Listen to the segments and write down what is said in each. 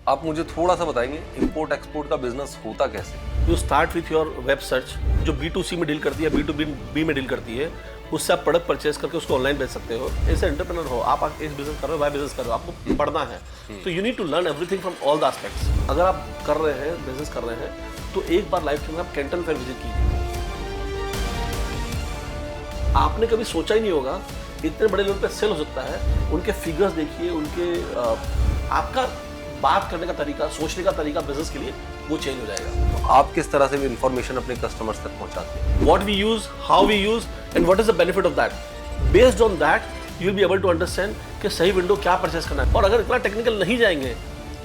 आप मुझे थोड़ा सा बताएंगे इंपोर्ट एक्सपोर्ट का बिजनेस होता कैसे? You start with your web search, जो B2C में डील करती है, B2B में डील करती है, उससे आप प्रोडक्ट परचेज करके उसको ऑनलाइन बेच सकते हो। ऐसे एंटरप्रेन्योर हो आप, इस बिजनेस कर रहे हो, वाई बिजनेस कर रहे हो, आपको पढ़ना है, तो you need to learn everything from all the aspects. अगर आप कर रहे हैं, बिजनेस कर रहे हैं, तो एक बार लाइफ में आप कैंटन फेयर विजिट कीजिए। आपने कभी सोचा ही नहीं होगा इतने बड़े लेवल पे सेल हो सकता है। उनके फिगर्स देखिए, उनके आपका बात करने का तरीका, सोचने का तरीका बिजनेस के लिए वो चेंज हो जाएगा। तो आप किस तरह से भी इंफॉर्मेशन अपने कस्टमर्स तक पहुंचाते हैं? What we use, how we use, and what is the benefit of that. Based on that, you will be able to understand कि सही विंडो क्या परचेस करना है। और अगर इतना टेक्निकल नहीं जाएंगे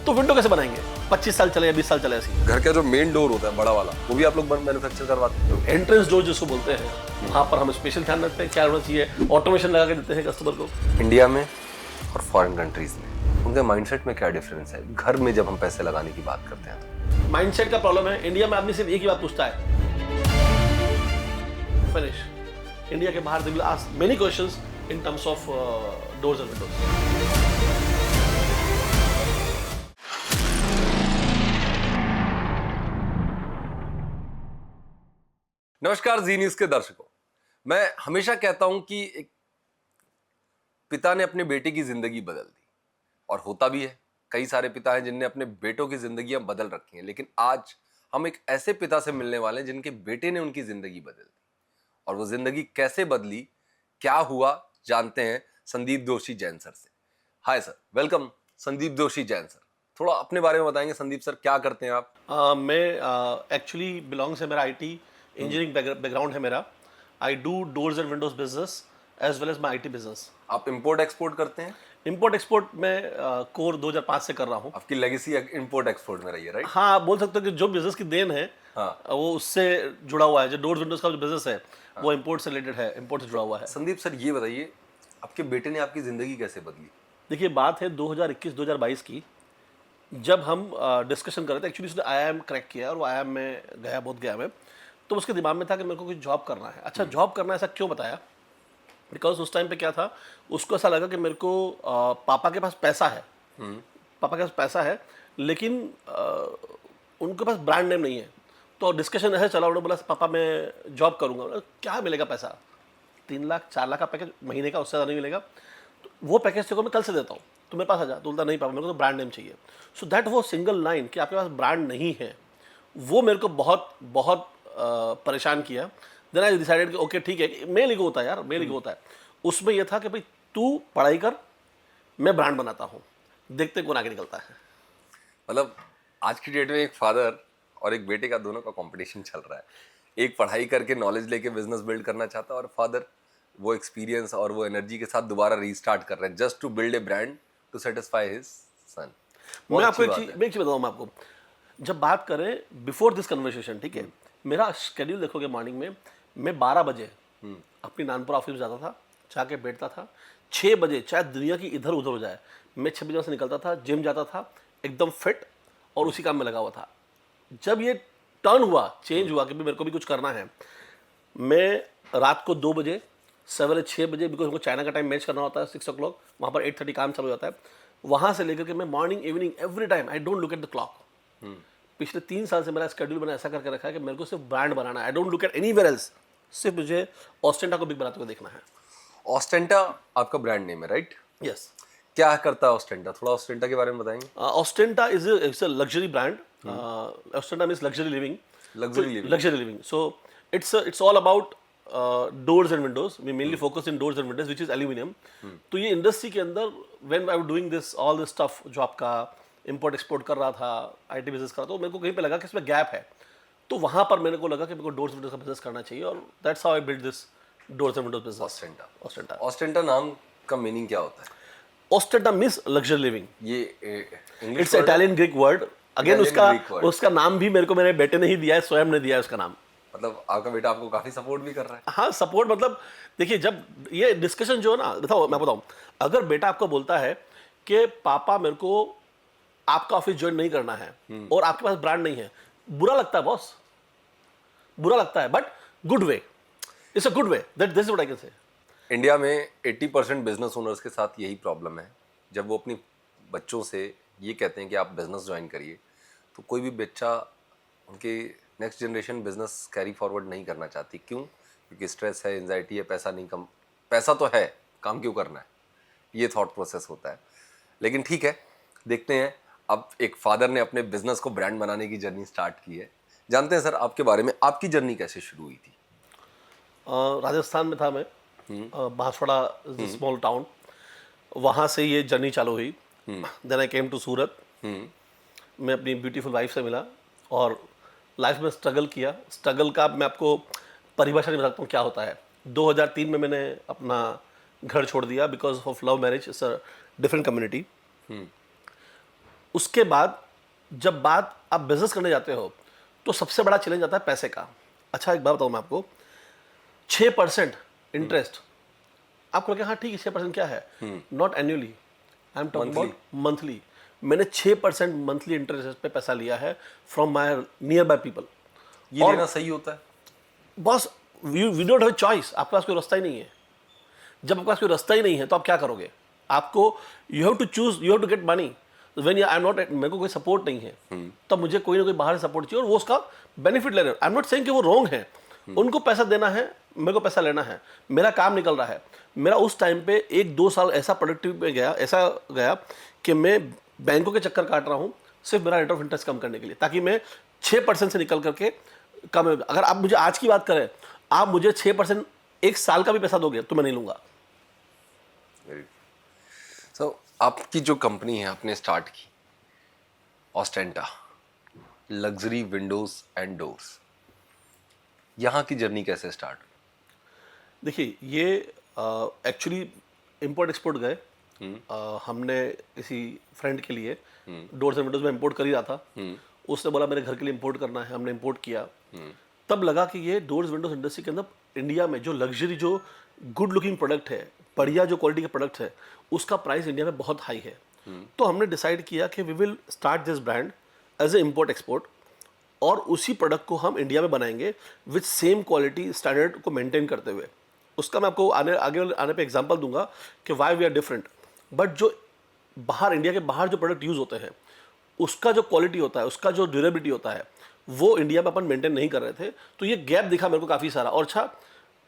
तो विंडो कैसे बनाएंगे? 25 साल चले या 20 साल चले ऐसी। घर का जो मेन डोर होता है बड़ा वाला, वो भी आप लोग मैन्युफैक्चर करवाते हैं? एंट्रेंस डोर जिसको बोलते हैं, वहाँ पर हम स्पेशल ध्यान रखते हैं क्या होना चाहिए, ऑटोमेशन लगा के देते हैं कस्टमर को। इंडिया में और फॉरेन कंट्रीज में उनके माइंडसेट में क्या डिफरेंस है? घर में जब हम पैसे लगाने की बात करते हैं तो माइंडसेट का प्रॉब्लम है। इंडिया में आदमी सिर्फ एक ही बात पूछता है, फिनिश। इंडिया के बाहर they will ask many questions in terms of doors and Windows. नमस्कार जी न्यूज़ के दर्शकों, मैं हमेशा कहता हूं कि एक पिता ने अपने बेटे की जिंदगी बदल दी, और होता भी है। कई सारे पिता हैं जिनने अपने बेटों की जिंदगियां बदल रखी हैं, लेकिन आज हम एक ऐसे पिता से मिलने वाले हैं जिनके बेटे ने उनकी जिंदगी बदल दी। और वो जिंदगी कैसे बदली, क्या हुआ, जानते हैं संदीप दोषी जैन सर से। हाय सर, वेलकम संदीप दोषी जैन सर। थोड़ा अपने बारे में बताएंगे संदीप सर, क्या करते हैं आप? मैं एक्चुअली बिलोंग्स है, मेरा IT इंजीनियरिंग बैकग्राउंड है मेरा। I do doors and windows business as well as my IT बिजनेस। आप इंपोर्ट एक्सपोर्ट करते हैं? इंपोर्ट एक्सपोर्ट में कोर 2005 से कर रहा हूँ। आपकी लेगेसी इंपोर्ट एक्सपोर्ट में रही है, राइट? हाँ, आप बोल सकते हो कि जो बिजनेस की देन है, हाँ। वो उससे जुड़ा हुआ है। जो डोर्स विंडोज का जो बिजनेस है, वो इंपोर्ट से रिलेटेड है, इंपोर्ट से जुड़ा हुआ है। संदीप सर ये बताइए, आपके बेटे ने आपकी जिंदगी कैसे बदली? देखिए, बात है 2021-2022 की, जब हम डिस्कशन कर रहे थे। एक्चुअली उसने IIM क्रैक किया और वो IIM में गया, बहुत गया मैं। तो उसके दिमाग में था कि मेरे को कुछ जॉब करना है। अच्छा, जॉब करना है, ऐसा क्यों बताया? बिकॉज उस टाइम पे क्या था, उसको ऐसा लगा कि मेरे को पापा के पास पैसा है, पापा के पास पैसा है, लेकिन उनके पास ब्रांड नेम नहीं है। तो डिस्कशन ऐसे चला, उन्होंने बोला पापा मैं जॉब करूँगा। बोला, क्या मिलेगा पैसा? 3 लाख 4 लाख का पैकेज महीने का, उससे ज़्यादा नहीं मिलेगा। तो वो पैकेज तेरे को मैं कल से देता हूँ, तो मेरे पास आ जा। तो बोलता नहीं पापा, मेरे को तो ब्रांड नेम चाहिए। सो दैट वो सिंगल लाइन कि आपके पास ब्रांड नहीं है, वो मेरे को बहुत बहुत परेशान किया। देन आई डिसाइडेड कि ओके ठीक है, मेल ईगो होता है यार, मेल ईगो होता है। उसमें यह था कि भाई तू पढ़ाई कर, मैं ब्रांड बनाता हूँ, देखते कौन आगे निकलता है। मतलब आज की डेट में एक फादर और एक बेटे का दोनों का कंपटीशन चल रहा है। एक पढ़ाई करके नॉलेज लेके बिजनेस बिल्ड करना चाहता है, और फादर वो एक्सपीरियंस और वो एनर्जी के साथ दोबारा रीस्टार्ट कर रहे हैं just to build a brand to satisfy his son. मैं आपको एक चीज बताऊँ, मैं आपको जब बात करें बिफोर दिस कन्वर्सेशन, ठीक है, मेरा शेड्यूल देखोगे, मॉर्निंग में मैं 12 बजे अपनी नानपुर ऑफिस में जाता था, जाके बैठता था। 6 बजे चाहे दुनिया की इधर उधर हो जाए, मैं 6 बजे से निकलता था, जिम जाता था, एकदम फिट, और उसी काम में लगा हुआ था। जब ये टर्न हुआ, चेंज हुआ कि मेरे को भी कुछ करना है, मैं रात को 2 बजे, सवेरे 6 बजे, बिकॉज हमको चाइना का टाइम मैच करना होता है 6 o'clock, वहाँ पर 8:30 काम चालू हो जाता है। वहाँ से लेकर के मैं morning evening every time I don't look at the clock. पिछले 3 साल से मेरा शेड्यूल मैंने ऐसा करके रखा है कि मेरे को सिर्फ ब्रांड बनाना है। I don't look at anywhere else, सिर्फ मुझे ऑस्टेंटा को बिग बनाते हुए देखना है। ऑस्टेंटा आपका ब्रांड नेम है, राइट? यस। क्या करता है ऑस्टेंटा? थोड़ा ऑस्टेंटा के बारे में बताएंगे। Ostenta is a luxury brand. Ostenta means luxury living. Luxury living. So it's all about doors and windows. We mainly focus in doors and windows which is aluminium. तो ये इंडस्ट्री के अंदर when I was doing this all this stuff, जो आपका import export कर रहा था, IT business कर रहा था, तो मेरे को कहीं पे लगा कि इसमें गैप है। तो वहाँ पर मेरे को लगा कि मेरे को डोर्स विंडोज का बिजनेस करना चाहिए, और that's how I build this doors and windows business. Ostenta. Ostenta नाम का मीनिंग क्या होता है? Ostenta means luxury living. ये it's Italian Greek word. Again उसका नाम भी मेरे को मेरे बेटे ने ही दिया है, स्वयं ने दिया है उसका नाम। मतलब आपका बेटा आपको काफी सपोर्ट भी कर रहा है? हाँ, सपोर्ट मतलब देखिए, जब ये डिस्कशन जो है ना, मैं बताऊं, अगर बेटा आपको बोलता है कि पापा मेरे को आपका ऑफिस ज्वाइन नहीं करना है और आपके पास ब्रांड नहीं है, बुरा लगता है बॉस, बुरा लगता है, but good way, it's a good way, that this is what I can say. India में 80% बिजनेस ओनर्स के साथ यही प्रॉब्लम है। जब वो अपनी बच्चों से ये कहते हैं कि आप बिजनेस ज्वाइन करिए, तो कोई भी बच्चा उनके next generation business carry forward नहीं करना चाहती। क्यों? क्योंकि स्ट्रेस है, एंजाइटी है, पैसा नहीं कम, पैसा तो है, काम क्यों करना है, ये थॉट प्रोसेस होता है। लेकिन ठीक है, देखते हैं। अब एक फादर ने अपने बिजनेस को ब्रांड बनाने की जर्नी स्टार्ट की है। जानते हैं सर आपके बारे में, आपकी जर्नी कैसे शुरू हुई थी? राजस्थान में था मैं, बांसवाड़ा स्मॉल टाउन, वहाँ से ये जर्नी चालू हुई। देन आई केम टू सूरत। मैं अपनी ब्यूटीफुल वाइफ से मिला और लाइफ में स्ट्रगल किया। स्ट्रगल का मैं आपको परिभाषा नहीं बता सकता हूँ क्या होता है। 2003 में मैंने अपना घर छोड़ दिया because of love marriage, it's a different community. उसके बाद जब बात आप बिजनेस करने जाते हो तो सबसे बड़ा चैलेंज आता है पैसे का। अच्छा एक बात बताऊँ मैं आपको, 6% इंटरेस्ट। आपको लगे हाँ ठीक है 6% क्या है, not annually, I am talking about monthly. मैंने 6% मंथली इंटरेस्ट पे पैसा लिया है from my nearby people. ये लेना सही होता है? Boss we don't have choice, आपके पास कोई रास्ता ही नहीं है। जब आपके पास कोई रास्ता ही नहीं है तो आप क्या करोगे? आपको you have to choose, you have to get money. When I am not, मेरे को कोई सपोर्ट नहीं है तब मुझे कोई ना कोई बाहर से सपोर्ट चाहिए और वो उसका बेनिफिट ले रहे हैं। आई एम नॉट सेइंग कि वो रॉन्ग है, उनको पैसा देना है, मेरे को पैसा लेना है, मेरा काम निकल रहा है। मेरा उस टाइम पे 1-2 साल ऐसा प्रोडक्टिव में गया, ऐसा गया कि मैं बैंकों के चक्कर काट रहा हूँ सिर्फ मेरा रेट ऑफ इंटरेस्ट कम करने के लिए, ताकि मैं 6% से निकल करके कम। अगर आप मुझे आज की बात करें, आप मुझे 6% एक साल का भी पैसा दोगे तो मैं नहीं लूंगा। सो आपकी जो कंपनी है आपने स्टार्ट की, ऑस्टेंटा लग्जरी विंडोज एंड डोर्स, यहाँ की जर्नी कैसे स्टार्ट? देखिए ये एक्चुअली इंपोर्ट एक्सपोर्ट गए। हमने किसी फ्रेंड के लिए डोर्स एंड विंडोज में इंपोर्ट कर ही रहा था। उसने बोला मेरे घर के लिए इंपोर्ट करना है, हमने इंपोर्ट किया। तब लगा कि ये डोर्स विंडोज इंडस्ट्री के अंदर इंडिया में जो लग्जरी, जो गुड लुकिंग प्रोडक्ट है, बढ़िया जो क्वालिटी के प्रोडक्ट है, उसका प्राइस इंडिया में बहुत हाई है। तो हमने डिसाइड किया कि we will start this brand as a import export, और उसी प्रोडक्ट को हम इंडिया में बनाएंगे विथ सेम क्वालिटी स्टैंडर्ड को मेंटेन करते हुए। उसका मैं आपको आगे आने पे एग्जांपल दूंगा कि why we are different. But जो बाहर, इंडिया के बाहर जो प्रोडक्ट यूज़ होते हैं, उसका जो क्वालिटी होता है, उसका जो ड्यूरेबिलिटी होता है, वो इंडिया में अपन मेंटेन नहीं कर रहे थे। तो ये गैप दिखा मेरे को काफ़ी सारा। और अच्छा,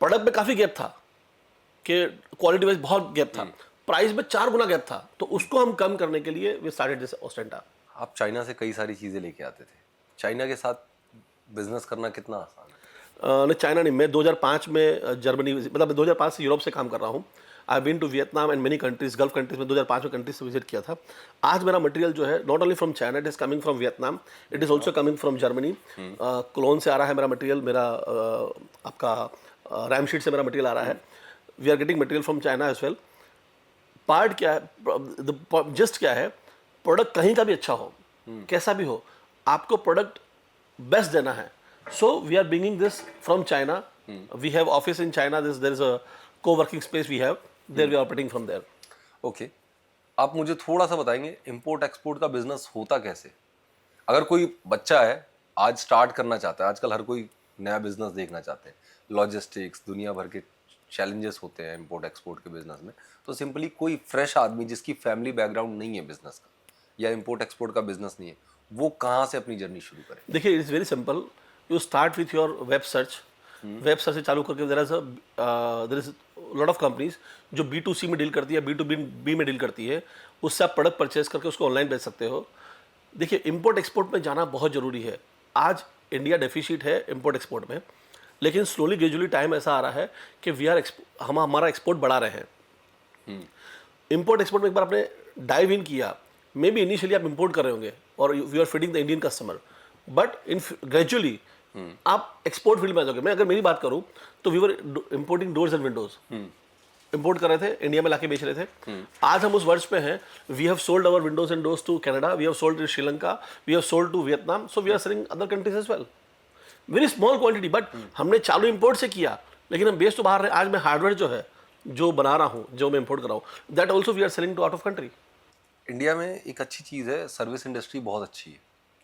प्रोडक्ट में काफ़ी गैप था कि क्वालिटी वाइज बहुत गैप था, प्राइस में 4 गुना गैप था। तो उसको हम कम करने के लिए वी स्टार्टेड दिस ऑस्टेंटा। आप चाइना से कई सारी चीज़ें लेके आते थे, चाइना के साथ बिजनेस करना कितना आसान है? नहीं, चाइना नहीं। मैं 2005 में जर्मनी, मतलब 2005 से यूरोप से काम कर रहा हूँ। I been to Vietnam and many countries, gulf countries में 2005 में कंट्रीज से विजिट किया था। आज मेरा मटेरियल जो है not only from China, it is coming from Vietnam, it is also coming from Germany. Cologne से आ रहा है मेरा मटेरियल, मेरा आपका रैमशीट से मेरा मटेरियल आ रहा है। We are getting material from China as well. Part क्या है, जस्ट क्या है, प्रोडक्ट कहीं का भी अच्छा हो, कैसा भी हो, आपको प्रोडक्ट बेस्ट देना है। So we are bringing this from China. We have office in China. There is a co-working space we have. There we are operating from there. Okay, आप मुझे थोड़ा सा बताएंगे इंपोर्ट एक्सपोर्ट का बिजनेस होता कैसे? अगर कोई बच्चा है आज स्टार्ट करना चाहता है, आजकल हर कोई नया बिजनेस देखना चाहते हैं, लॉजिस्टिक्स, दुनिया भर के चैलेंजेस होते हैं इंपोर्ट एक्सपोर्ट के बिजनेस में, तो सिंपली कोई फ्रेश आदमी जिसकी फैमिली बैकग्राउंड नहीं है बिजनेस का, या इंपोर्ट एक्सपोर्ट का बिजनेस नहीं है, वो कहाँ से अपनी जर्नी शुरू करे? देखिए it's very simple. You start with your web search. Web search से चालू करके there is lot of companies जो B2C में डील करती है, B2B में डील करती है। उससे आप प्रोडक्ट परचेज करके उसको ऑनलाइन बेच सकते हो। देखिए इंपोर्ट एक्सपोर्ट में जाना बहुत ज़रूरी है। आज इंडिया डेफिशिट है इंपोर्ट एक्सपोर्ट में, लेकिन स्लोली ग्रेजुअली टाइम ऐसा आ रहा है कि हम हमारा एक्सपोर्ट बढ़ा रहे हैं। इंपोर्ट एक्सपोर्ट में एक बार आपने डाइव इन किया, मे बी इनिशियली आप इंपोर्ट कर रहे होंगे और you are feeding the Indian customer, but in gradually आप एक्सपोर्ट फील्ड में आ जाओगे। मैं अगर मेरी बात करूं तो we were importing doors and windows, import कर रहे थे, इंडिया में लाके बेच रहे थे। आज हम उस वर्ष पे हैं, we have sold our windows and doors to Canada, we have sold to Sri Lanka, we have sold to Vietnam, so we are selling other countries as well. Very small quantity, but हमने चालू इंपोर्ट से किया, लेकिन हम बेच तो बाहर रहे। आज मैं हार्डवेयर जो है, जो बना रहा हूँ, जो मैं इंपोर्ट कर रहा हूँ, that also we are selling to out of country. India में एक अच्छी चीज़ है, सर्विस इंडस्ट्री बहुत अच्छी है,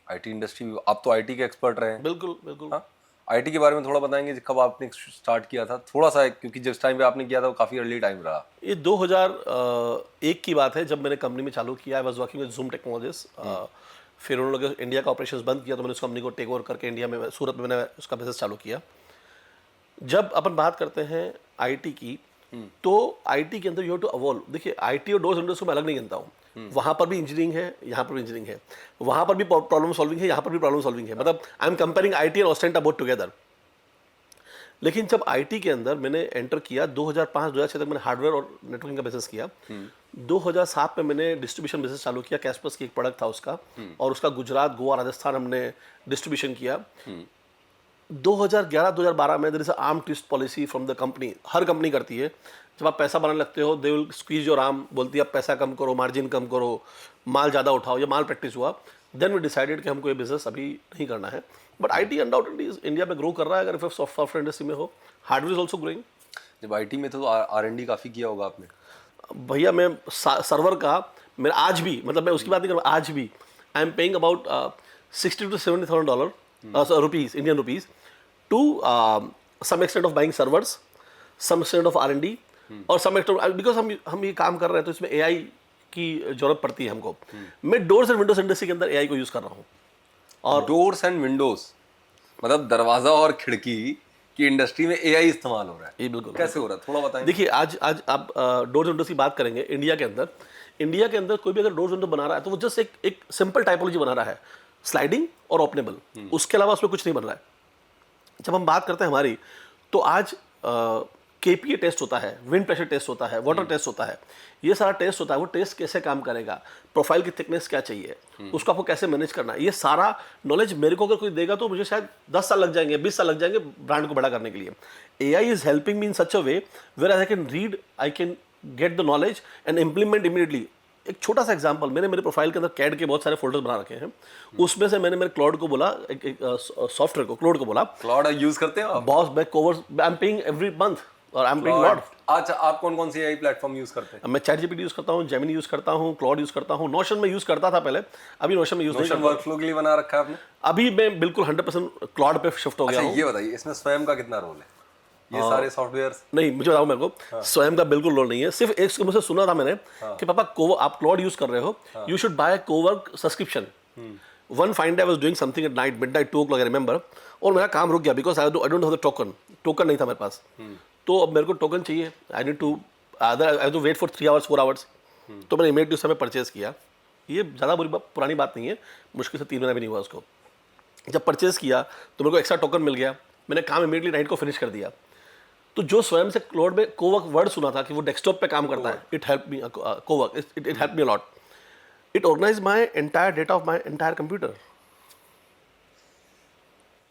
आईटी इंडस्ट्री। आप तो आईटी के एक्सपर्ट रहे हैं। बिल्कुल बिल्कुल। हाँ, आईटी के बारे में थोड़ा बताएंगे, कब आपने स्टार्ट किया था थोड़ा सा, क्योंकि जिस टाइम पे आपने किया था वो काफ़ी अर्ली टाइम रहा। ये 2001 की बात है जब मैंने कंपनी में चालू किया। I was working with zoom technologies. फिर उन लोगों ने इंडिया का ऑपरेशंस बंद किया तो मैंने उस कंपनी को टेक ओवर करके इंडिया में, सूरत में मैंने उसका बिजनेस चालू किया। जब अपन बात करते हैं आईटी की, तो आईटी के अंदर यू हैव टू अवॉल्व। देखिए आईटी और डोर्स विंडोज को मैं अलग नहीं गिनता हूँ। वहाँ पर भी इंजीनियरिंग है, यहाँ पर भी इंजीनियरिंग है, वहाँ पर भी प्रॉब्लम सॉल्विंग है, यहाँ पर भी प्रॉब्लम सॉल्विंग है। मतलब I am comparing IT and Ostenta both together. लेकिन जब आईटी के अंदर मैंने एंटर किया 2005-2006 तक मैंने हार्डवेयर और नेटवर्किंग का बिजनेस किया। 2007 में मैंने डिस्ट्रीब्यूशन बिजनेस चालू किया। कैस्पस की एक प्रोडक्ट था उसका, और उसका गुजरात, गोवा, राजस्थान हमने डिस्ट्रीब्यूशन किया। 2011-2012 में there is arm twist policy from the company. हर कंपनी करती है, जब आप पैसा बनाने लगते हो they will squeeze your arm, बोलती है आप पैसा कम करो, मार्जिन कम करो, माल ज़्यादा उठाओ, या माल प्रैक्टिस हुआ। देन वी डिसाइडेड कि हमको ये बिजनेस अभी नहीं करना है। बट आईटी अनडाउटेडली इंडिया में ग्रो कर रहा है। अगर सॉफ्टवेयर इंडस्ट्री में हो, हार्डवेयर इज ऑल्सो ग्रोइंग। जब आईटी में थे तो आर&डी काफ़ी किया होगा आपने। भैया मैं सर्वर का, मेरा आज भी, मतलब मैं उसकी बात नहीं कर रहा, आज भी I am paying about $60,000 to $70,000 rupees, Indian rupees, to some extent of buying servers, some extent of R and D, और सम एक्सटेंट बिकॉज हम ये काम कर रहे हैं तो इसमें एआई की जरूरत पड़ती है हमको। मैं डोर्स एंड विंडोज इंडस्ट्री के अंदर एआई को यूज़ कर रहा हूँ। और डोर्स एंड विंडोज मतलब दरवाजा और खिड़की की इंडस्ट्री में एआई इस्तेमाल हो रहा है। ये बिल्कुल कैसे हो रहा है थोड़ा बताएंगे। देखिए आज आप डोर्स विंडोज की बात करेंगे। इंडिया के अंदर कोई भी अगर डोर्स विंडो बना रहा है तो वो जस्ट एक सिंपल टाइपोलॉजी बना रहा है, स्लाइडिंग और ओपनेबल। उसके अलावा उसमें कुछ नहीं बन रहा है। जब हम बात करते हैं हमारी, तो आज केपीए टेस्ट होता है, विंड प्रेशर टेस्ट होता है, वाटर टेस्ट होता है, ये सारा टेस्ट होता है। वो टेस्ट कैसे काम करेगा, प्रोफाइल की थिकनेस क्या चाहिए, उसको आपको कैसे मैनेज करना है, ये सारा नॉलेज मेरे को अगर कोई देगा तो मुझे शायद 10 साल लग जाएंगे, 20 साल लग जाएंगे ब्रांड को बड़ा करने के लिए। AI is helping me in such a way where I can read, I can get the knowledge and implement immediately. एक छोटा सा एग्जांपल, मैंने मेरे प्रोफाइल के अंदर कैड के बहुत सारे फोल्डर्स बना रखे हैं। उसमें से मैंने मेरे क्लाउड को बोला, एक सॉफ्टवेयर को, क्लाउड को बोला, क्लाउड यूज करते हो आप? बॉस मैं कोवर्स, I am paying every month और आई एम पेइंग लॉट। अच्छा, आप कौन कौन सी एआई प्लेटफॉर्म यूज करते हैं? मैं चैट जीपीटी यूज करता हूँ, जेमिनी यूज करता हूँ, क्लाउड यूज करता हूँ, नोशन में यूज करता था पहले, अभी नोशन में यूज नहीं नोशन करता। वर्कफ्लो के लिए बना रखा है आपने? अभी मैं बिल्कुल 100% क्लाउड पे शिफ्ट हो गया अच्छा, हूँ। ये बताइए इसमें स्वयं का कितना रोल है? ये सारे सॉफ्टवेयर नहीं, मुझे बताओ, मेरे को स्वयं का बिल्कुल रोल नहीं है। सिर्फ एक मुझसे सुना था मैंने कि पापा आप क्लाउड यूज कर रहे हो, you should bye Cowork subscription. One fine day I was doing something at night, midnight 2 o'clock I remember, और मेरा काम रुक गया because I don't have the token नहीं था मेरे पास। तो अब मेरे को टोकन चाहिए, I need to wait for 3 hours 4 hours। तो मैंने इमीडिएटली उस समय परचेज किया। ये ज़्यादा पुरानी बात नहीं है, मुश्किल से 3 महीना भी नहीं हुआ उसको। जब परचेज किया तो मेरे को एक्स्ट्रा टोकन मिल गया, मैंने काम इमीडिएटली नाइट को फिनिश कर दिया। तो जो स्वयं से क्लाउड में कोवर्क वर्ड सुना था कि वो डेस्कटॉप पे काम करता है, it help me, cowork it help me a lot. It organize my entire data of my entire computer.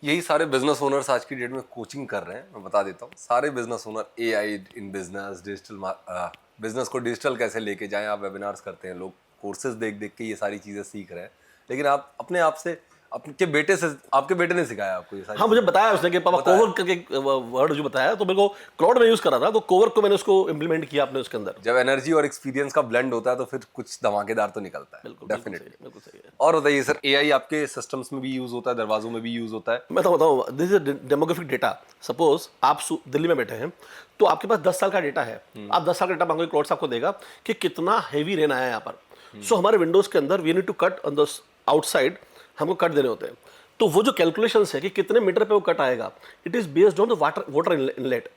यही सारे बिजनेस ओनर्स आज की डेट में कोचिंग कर रहे हैं। मैं बता देता हूँ, सारे business owner AI in business, digital business को डिजिटल कैसे लेके जाएं। आप वेबिनार्स करते हैं, लोग कोर्सेज देख देख के ये सारी चीज़ें सीख रहे हैं, लेकिन आप अपने आप से, आपके बेटे ने सिखाया आपको ये सारी? हाँ, मुझे बताया उसने कि पापा कोवर्क करके वर्ड जो बताया, तो मेरे को क्लाउड में यूज़ करा था, तो कोवर्क को मैंने उसको इम्प्लीमेंट किया अपने उसके अंदर। जब एनर्जी और एक्सपीरियंस का ब्लेंड होता है तो फिर कुछ धमाकेदार तो निकलता है। बिल्कुल डेफिनेटली। बिल्कुल सही है। और बताइए सर, एआई आपके सिस्टम्स में भी यूज होता है, दरवाजों में भी यूज होता है? मैं तो बताऊँ, this is demographic data. Suppose आप दिल्ली में बैठे हैं, तो आपके पास 10 साल का डेटा है। आप 10 साल का डेटा मांगोगे, क्लाउड आपको देगा कि कितना हैवी रेन आया है यहाँ पर। सो हमारे विंडोज के अंदर we need to cut on the outside, हमको कट देने होते हैं। तो वो जो कैलकुलेशंस है कि कितने मीटर पे वो कट आएगा, it is based on the water inlet.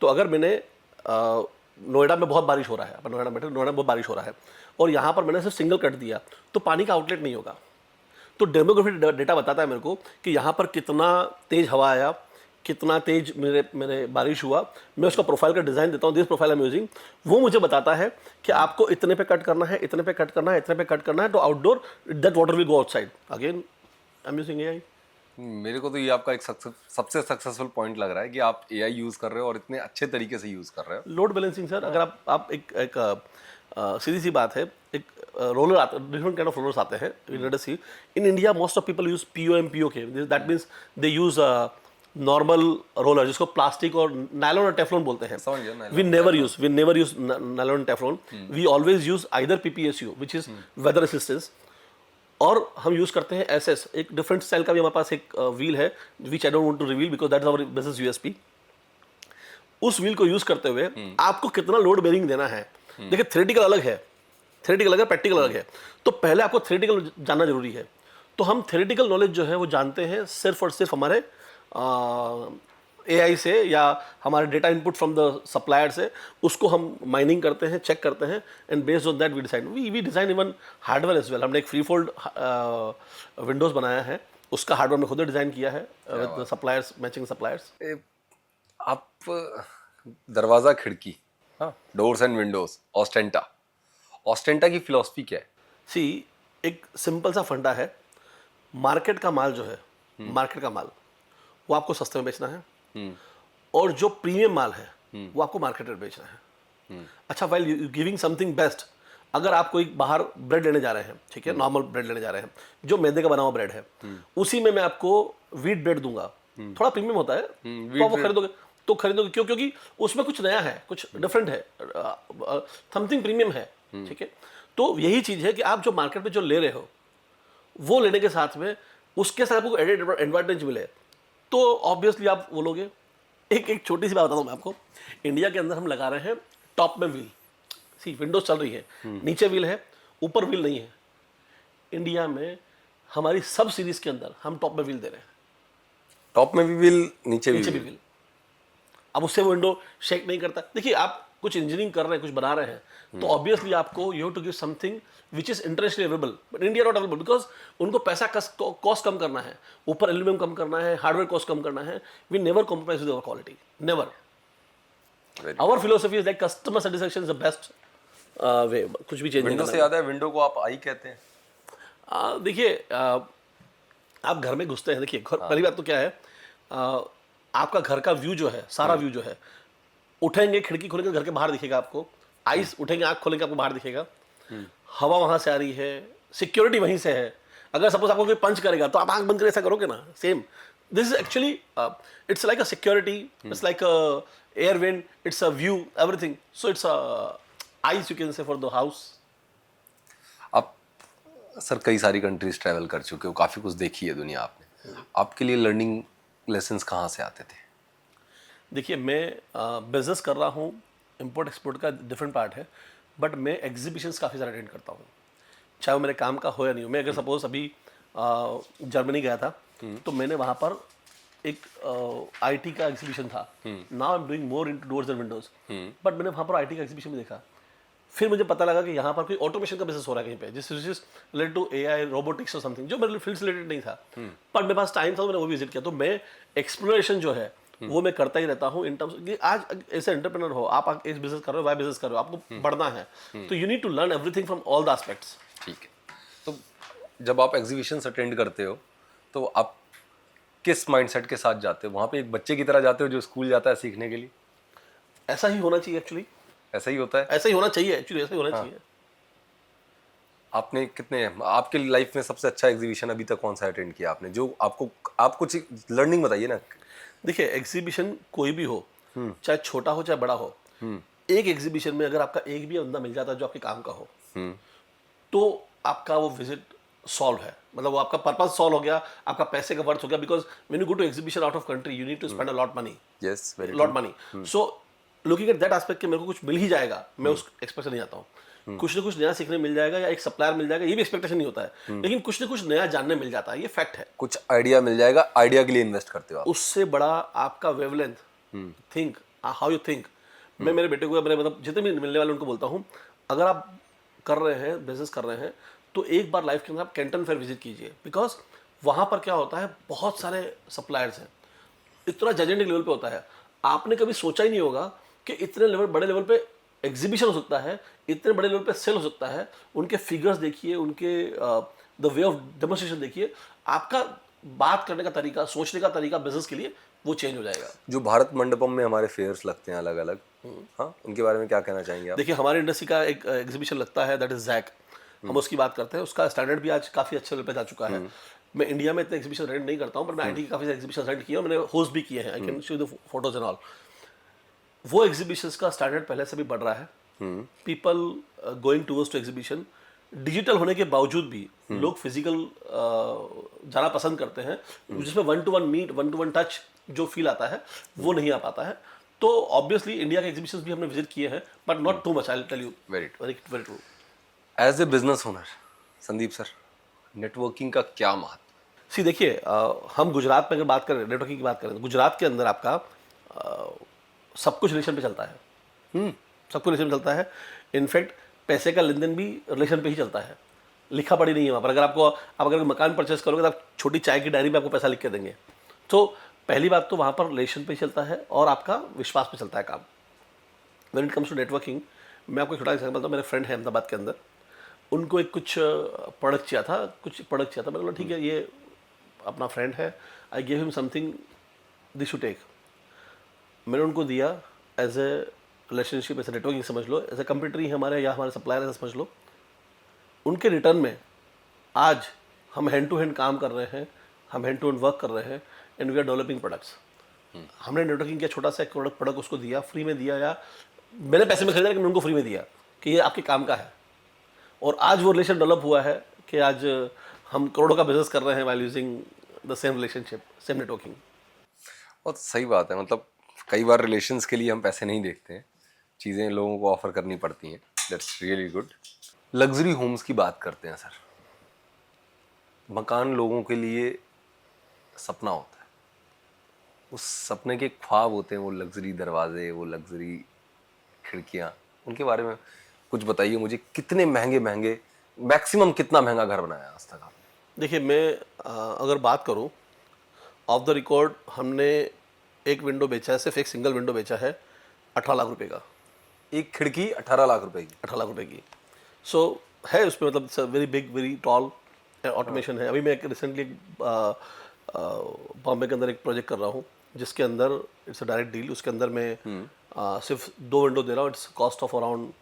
तो अगर मैंने नोएडा में बहुत बारिश हो रहा है, अपन नोएडा में बहुत बारिश हो रहा है, और यहाँ पर मैंने सिर्फ सिंगल कट दिया, तो पानी का आउटलेट नहीं होगा। तो डेमोग्राफिक डेटा बताता है मेरे को कि यहाँ पर कितना तेज हवा आया, कितना तेज मेरे बारिश हुआ। मैं उसका प्रोफाइल का डिज़ाइन देता हूँ, this profile I am using. वो मुझे बताता है कि आपको इतने पे कट करना है, इतने पे कट करना है, इतने पे कट करना है, तो outdoor that water will go outside. Again I am using AI. मेरे को तो ये आपका एक सबसे सक्सेसफुल पॉइंट लग रहा है कि आप एआई यूज कर रहे हो और इतने अच्छे तरीके से यूज कर रहे हो। लोड बैलेंसिंग सर, अगर आप एक सीधी सी बात है, एक रोलर आते, डिफरेंट काइंड ऑफ रोलर्स आते हैं industry. In India most of people use POM POK, that means they use normal roller, जिसको प्लास्टिक और नायलॉन और टेफ्लॉन बोलते हैं। We never use nylon Teflon, we always use either PPSU, which is weather resistance, और हम use करते हैं SS, एक डिफरेंट स्टाइल का भी हमारे पास एक व्हील है which I don't want to reveal because that is our business USP. उस व्हील को यूज़ करते हुए आपको कितना लोड बेरिंग देना है, देखिए थ्योरेटिकल अलग है, थ्योरेटिकल अलग है, प्रैक्टिकल अलग है। तो पहले आपको थ्योरेटिकल जानना जरूरी है। तो हम थ्योरेटिकल नॉलेज जो है वो जानते हैं सिर्फ और सिर्फ हमारे एआई से या हमारे data input from the supplier से, उसको हम माइनिंग करते हैं, चेक करते हैं, and based on that we decide. We design even hardware as well. हमने एक फ्री फोल्ड विंडोज़ बनाया है, उसका हार्डवेयर में खुद डिज़ाइन किया है विद सप्लायर्स, मैचिंग सप्लायर्स। आप दरवाजा खिड़की, हाँ, डोर्स एंड विंडोज, ऑस्टेंटा, ऑस्टेंटा की फिलॉसफी क्या है? सी, एक सिंपल सा फंडा है, मार्केट का माल जो है, मार्केट का माल वो आपको सस्ते में बेचना है, और जो प्रीमियम माल है वो आपको मार्केट में बेचना है। अच्छा, वाइल गिविंग समथिंग बेस्ट, अगर आप कोई बाहर ब्रेड लेने जा रहे हैं, ठीक है, नॉर्मल ब्रेड लेने जा रहे हैं जो मैदे का बना हुआ ब्रेड है, उसी में मैं आपको व्हीट ब्रेड दूंगा, थोड़ा प्रीमियम होता है, तो आप वो खरीदोगे, तो खरीदोगे क्यों? क्योंकि उसमें कुछ नया है, कुछ डिफरेंट है, समथिंग प्रीमियम है, ठीक है। तो यही चीज़ है कि आप जो मार्केट में जो ले रहे हो वो लेने के साथ में उसके साथ आपको एडेड एडवांटेज मिले, तो ऑब्वियसली आप वो लोगे। एक छोटी सी बात बताता हूँ मैं आपको, इंडिया के अंदर हम लगा रहे हैं टॉप में व्हील, सी विंडोज चल रही है, नीचे व्हील है, ऊपर व्हील नहीं है। इंडिया में हमारी सब सीरीज के अंदर हम टॉप में व्हील दे रहे हैं, टॉप में भी व्हील, नीचे नीचे भी भी व्हील। अब उससे वो विंडो शेक नहीं करता। देखिए, आप कुछ इंजीनियरिंग कर रहे हैं, कुछ बना रहे हैं, तो ऑब्वियसली आपको you have to give something which is internationally available, but India not available because उनको पैसा कॉस्ट कम करना है, ऊपर एल्यूमिनियम कम करना है, हार्डवेयर कॉस्ट कम करना है। We never compromise with our quality, never. Our philosophy is like customer satisfaction is the best way, कुछ भी चेंज नहीं विंडो से करना। याद है, विंडो को आप आई कहते हैं। देखिए, आप घर में घुसते हैं, देखिए पहली बात तो क्या है, आपका घर का व्यू जो है, सारा व्यू जो है, उठेंगे खिड़की खोलेंगे घर के बाहर दिखेगा आपको, आइस उठेंगे आंख खोलेंगे आपको बाहर दिखेगा, हवा वहां से आ रही है, सिक्योरिटी वहीं से है। अगर सपोज आपको कोई पंच करेगा तो आप आंख बंद कर ऐसा करोगे ना, same this is actually it's like a security, it's like a air wind, it's a view, everything, so it's ice you can say for the house. आप सर कई सारी कंट्रीज ट्रैवल कर चुके हो, काफ़ी कुछ देखी है दुनिया आपने, आपके लिए लर्निंग लेसन्स कहाँ से आते थे? देखिए, मैं बिजनेस कर रहा हूँ, इंपोर्ट एक्सपोर्ट का डिफरेंट पार्ट है, बट मैं एग्जीबिशंस काफ़ी सारे अटेंड करता हूँ, चाहे वो मेरे काम का हो या नहीं हो। मैं अगर सपोज अभी जर्मनी गया था, तो मैंने वहाँ पर एक आईटी का एग्जीबिशन था। Now I am doing more into doors and Windows, but मैंने वहाँ पर आईटी का एग्जीबिशन भी देखा। फिर मुझे पता लगा कि यहाँ पर कोई ऑटोमेशन का बिजनेस हो रहा है कहीं पे, जिस रिलेटेड टू एआई, रोबोटिक्स और समथिंग, जो मेरे फील्ड से रिलेटेड नहीं था, पर मेरे पास टाइम था तो मैंने वो भी विजिट किया। तो मैं एक्सप्लोरेशन जो है वो मैं करता ही रहता हूँ इन टर्म्स कि आज ऐसे एंटरप्रेन्योर हो, आप एक बिजनेस कर रहे हो, वाई बिजनेस कर रहे हो, आपको बढ़ना है, तो you need to learn everything from all the aspects. ठीक है, तो जब आप एग्जीबिशंस अटेंड करते हो तो आप किस माइंडसेट के साथ जाते हो? वहाँ पे एक बच्चे की तरह जाते हो जो स्कूल जाता है सीखने के लिए? ऐसा ही होना चाहिए एक्चुअली, ऐसा ही होता है? ऐसा ही होना चाहिए एक्चुअली, ऐसा ही होना चाहिए। आपने कितने, आपके लाइफ में सबसे अच्छा एग्जीबिशन अभी तक कौन सा अटेंड किया आपने, जो आपको, आप कुछ लर्निंग बताइए ना। देखिए, एग्जीबिशन कोई भी हो, चाहे छोटा हो चाहे बड़ा हो, एक एग्जीबिशन में अगर आपका एक भी बंदा मिल जाता है जो आपके काम का हो, तो आपका वो विजिट सॉल्व है, मतलब वो आपका पर्पस सॉल्व हो गया, आपका पैसे का वर्थ हो गया। Because when you go to exhibition out of country you need to spend a lot money, yes, very lot money. So looking at that aspect कि मेरे को कुछ मिल ही जाएगा, मैं उस एक्सपेक्ट से नहीं आता हूँ। कुछ ना कुछ नया सीखने मिल जाएगा या एक सप्लायर मिल जाएगा, ये भी एक्सपेक्टेशन नहीं होता है, लेकिन कुछ ना कुछ नया जानने मिल जाता है, ये फैक्ट है। कुछ आइडिया मिल जाएगा, आइडिया के लिए इन्वेस्ट करते हो आप। उससे बड़ा आपका wavelength, think how you think. मैं मेरे बेटे को, मेरे मतलब जितने भी मिलने वाले उनको बोलता हूँ, अगर आप कर रहे हैं, बिजनेस कर रहे हैं, तो एक बार लाइफ के अंदर आप कैंटन फेयर विजिट कीजिए। बिकॉज वहाँ पर क्या होता है, बहुत सारे सप्लायर्स हैं, इतना जाइजेंटिक लेवल पे होता है, आपने कभी सोचा ही नहीं होगा कि इतने लेवल, बड़े लेवल पे एग्जीबिशन हो सकता है, इतने बड़े लेवल पे सेल हो सकता है। उनके फिगर्स देखिए, उनके द वे ऑफ डेमोन्स्ट्रेशन देखिए, आपका बात करने का तरीका, सोचने का तरीका बिजनेस के लिए वो चेंज हो जाएगा। जो भारत मंडपम में हमारे फेयर्स लगते हैं अलग अलग, हाँ, उनके बारे में क्या कहना चाहेंगे आप? देखिए, हमारी इंडस्ट्री का एक एग्जीबिशन लगता है, दैट इज जैक, हम उसकी बात करते हैं। उसका स्टैंडर्ड भी आज काफ़ी अच्छे लेवल पे जा चुका है। मैं इंडिया में इतने एग्जीबिशन रेंट नहीं करता हूँ, पर मैं आईटी के काफ़ी एग्जीबिशन रेंट किए और मैंने होस्ट भी किए हैं। I can show the photos and all. वो एग्जीबिशंस का स्टैंडर्ड पहले से भी बढ़ रहा है। People going towards to exhibition digital होने के बावजूद भी लोग फिजिकल जाना पसंद करते हैं, जिसमें 1-to-1 मीट, 1-to-1 टच जो फील आता है वो नहीं आ पाता है। तो ऑब्वियसली इंडिया के एग्जीबिशंस भी हमने विजिट किए हैं, but not too much, I will tell you. Very true. Very very true. As a business owner Sandeep sir, networking का क्या महत्व? सी देखिए, हम गुजरात में अगर बात करें, नेटवर्किंग की बात करें, तो गुजरात के अंदर आपका सब कुछ रिलेशन पे चलता है। सब कुछ रिलेशन पे चलता है। इनफैक्ट पैसे का लेन देन भी रिलेशन पे ही चलता है। लिखा पढ़ी नहीं है वहाँ पर। अगर आप अगर मकान परचेस करोगे तो आप छोटी चाय की डायरी में आपको पैसा लिख के देंगे। तो पहली बात तो वहाँ पर रिलेशन पे ही चलता है और आपका विश्वास पे चलता है काम। When it comes to networking, मैं आपको एक छोटा एग्जाम्पल बताऊँ। मेरे फ्रेंड है अहमदाबाद के अंदर, उनको एक कुछ प्रोडक्ट चाहिए था। मैंने बोला ठीक है, ये अपना फ्रेंड है, I give him something, this you take. मैंने उनको दिया as a relationship, as a networking समझ लो, एज ए कंप्यूटर ही हमारे या हमारे सप्लायर ऐसा समझ लो। उनके रिटर्न में आज हम हैंड टू हैंड काम कर रहे हैं, हम हैंड टू हैंड वर्क कर रहे हैं, and we are developing products. हमने नेटवर्किंग किया, छोटा सा एक प्रोडक्ट उसको दिया, फ्री में दिया, या मैंने पैसे में खरीदा लेकिन उनको फ्री में दिया कि ये आपके काम का है। और आज वो रिलेशन डेवलप हुआ है कि आज हम करोड़ों का बिजनेस कर रहे हैं while using the same relationship, same networking। बहुत सही बात है। मतलब कई बार रिलेशंस के लिए हम पैसे नहीं देखते हैं, चीज़ें लोगों को ऑफर करनी पड़ती हैं। That's really good. Luxury homes की बात करते हैं सर। मकान लोगों के लिए सपना होता है, उस सपने के ख्वाब होते हैं वो लग्जरी दरवाजे, वो लग्जरी खिड़कियाँ। उनके बारे में कुछ बताइए मुझे। कितने महंगे महंगे, मैक्सिमम कितना महंगा घर बनाया आज तक आपने? देखिए, मैं अगर बात करूं, ऑफ द रिकॉर्ड हमने एक विंडो बेचा है, सिर्फ एक सिंगल विंडो बेचा है 18 लाख रुपए का। एक खिड़की 18 लाख रुपए की? 18 लाख रुपए की। सो है उसमें, मतलब very big, very tall automation है। अभी मैं एक रिसेंटली बॉम्बे के अंदर एक प्रोजेक्ट कर रहा हूँ, जिसके अंदर इट्स अ डायरेक्ट डील। उसके अंदर मैं सिर्फ 2 विंडो दे रहा हूँ। It's cost of around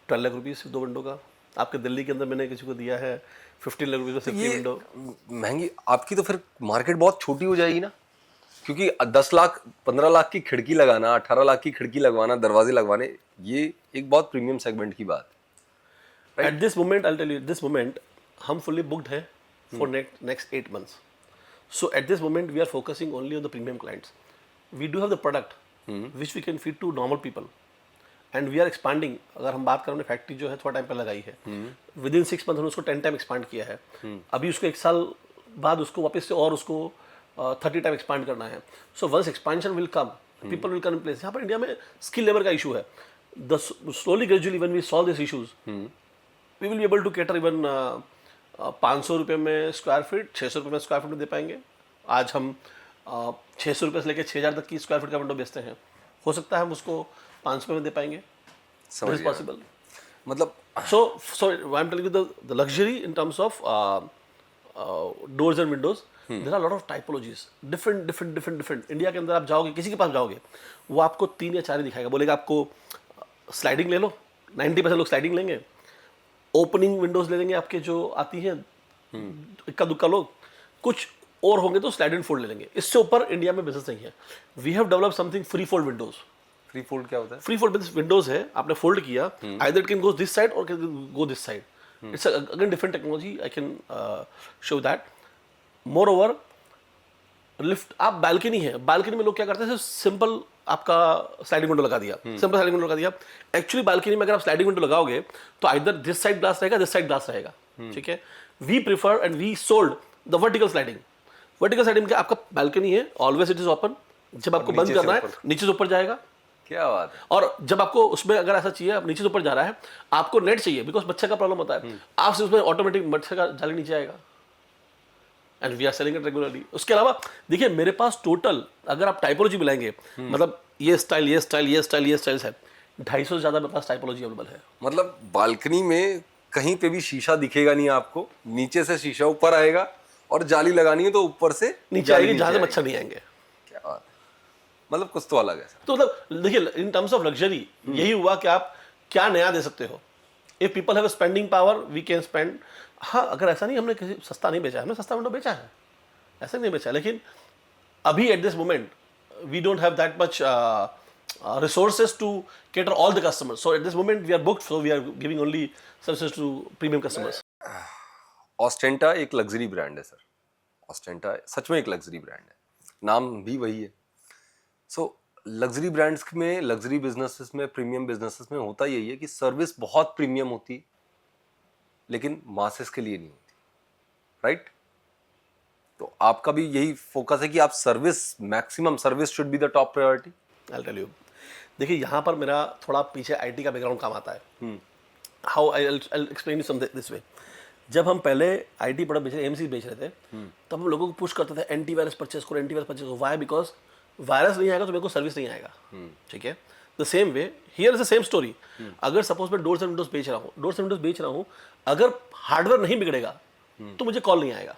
12 lakh rupees, सिर्फ 2 विंडो का। आपके दिल्ली के अंदर मैंने किसी को दिया है 15 लाख रुपीज़ में सिर्फ 3 विंडो। महंगी आपकी तो फिर मार्केट बहुत छोटी हो जाएगी ना, क्योंकि 10 लाख 15 लाख की खिड़की लगाना, 18 लाख की खिड़की लगवाना, दरवाजे लगवाने, ये एक बहुत प्रीमियम सेगमेंट की बात है। At this moment, I tell you, this moment हम फुल्ली बुक्ड है for next 8 months। So at this moment we are focusing only on the premium clients. We do have the product which we can feed to normal people, and we are expanding. अगर हम बात करें, हमने factory जो है थोड़ा time पहले लगाई है, विद इन 6 months हमने उसको 10 टाइम एक्सपांड किया है। अभी उसको 1 साल बाद उसको वापस से और उसको 30 टाइम एक्सपांड करना है। So once expansion will come, people will come in place. यहाँ पर इंडिया में स्किल लेबर का इशू है। Slowly gradually when we solve this issues, we will be able to cater even 500 रुपये में स्क्वायर फीट, 600 रुपये में स्क्वायर फीट में दे पाएंगे। आज हम 600 रुपये से लेकर 6,000 तक की स्क्वायर फीट का विंडो बेचते हैं। हो सकता है हम उसको 500 रुपये में दे पाएंगे। समझ गया। पॉसिबल। मतलब So I am telling you the luxury in terms of doors and windows. There are a lot of typologies, different. India के अंदर आप जाओगे, किसी के पास जाओगे, वो आपको 3 या 4 ही दिखाएगा। बोलेगा आपको स्लाइडिंग ले लो, 90% लोग स्लाइडिंग लेंगे। ओपनिंग विंडोज ले लेंगे आपके जो आती हैं, इक्का दुक्का लोग। कुछ और होंगे तो स्लाइड एंड फोल्ड ले लेंगे। इससे ऊपर इंडिया में बिजनेस नहीं है। We have develop something free fold windows. Free fold क्या होता है? फ्री फोल्ड विंडोज है, आपने फोल्ड किया, either it can go this side और go this side. It's again different technology, I can show that. Moreover, lift, आप balcony है, balcony में लोग क्या करते हैं, सिंपल आपका स्लाइडिंग विंडो लगा दिया, सिंपल स्लाइडिंग विंडो लगा दिया। एक्चुअली बालकनी में अगर आप स्लाइडिंग विंडो लगाओगे तो आइदर दिस साइड ग्लास रहेगा, दिस साइड ग्लास रहेगा। ठीक है, we prefer and we sold the vertical sliding. Vertical sliding में आपका बालकनी है, ऑलवेज इट इज ओपन। जब आपको बंद करना है, नीचे से ऊपर जाएगा। क्या बात है। और जब आपको उसमें अगर ऐसा चाहिए, आप नीचे से ऊपर जा रहा है, आपको नेट चाहिए, बिकॉज बच्चे का प्रॉब्लम होता है, आपसे उसमें ऑटोमेटिक बच्चे का जाली नीचे आएगा। And we are selling it regularly. उसके अलावा देखिए, मेरे पास टोटल अगर आप टाइपोलॉजी मिलाएंगे, मतलब ये स्टाइल, ये स्टाइल, ये स्टाइल, ये स्टाइल्स है, 250 से ज़्यादा मेरे पास टाइपोलॉजी अवेलेबल है। मतलब बालकनी में कहीं पे भी शीशा दिखेगा नहीं आपको, नीचे से शीशा ऊपर आएगा, और जाली लगानी है तो ऊपर से नीचे आएगी, जहाँ से मच्छर नहीं आएंगे। क्या बात है। मतलब कुछ तो अलग है सर। तो मतलब देखिए, इन टर्म्स ऑफ लग्जरी यही हुआ कि आप क्या नया दे सकते हो। If people have spending power, we can spend. हाँ, अगर ऐसा नहीं, हमने किसी सस्ता नहीं बेचा है, हमने सस्ता विंडो बेचा है, ऐसा नहीं बेचा। लेकिन अभी at this moment we don't have that much resources to cater all the customers. So at this moment we are booked, so we are giving only services to premium customers. ऑस्टेंटा एक luxury brand है sir, ऑस्टेंटा सच में एक luxury brand है, नाम भी वही है। सो luxury brands में, लग्जरी बिजनेसेस में, प्रीमियम बिजनेसेस में होता यही है कि सर्विस बहुत प्रीमियम होती है लेकिन मासेस के लिए नहीं होती, राइट? तो आपका भी यही फोकस है कि आप service, maximum service should be the top priority. I'll tell you. देखिए यहाँ पर मेरा थोड़ा पीछे आईटी का बैकग्राउंड काम आता है। How I'll explain you something this way. जब हम पहले आईटी प्रोडक्ट बेच रहे, एमसी बेच रहे थे, तब हम लोगों को पुश करते थे एंटीवायरस परचेस करो, एंटीवायरस परचेस करो। वाई? बिकॉज वायरस नहीं आएगा तो मेरे को सर्विस नहीं आएगा, ठीक है? The same way here is the same story. अगर सपोज मैं डोर्स एंड विंडोज बेच रहा हूँ, डोर्स एंड विंडोज बेच रहा हूँ, अगर हार्डवेयर नहीं बिगड़ेगा तो मुझे कॉल नहीं आएगा।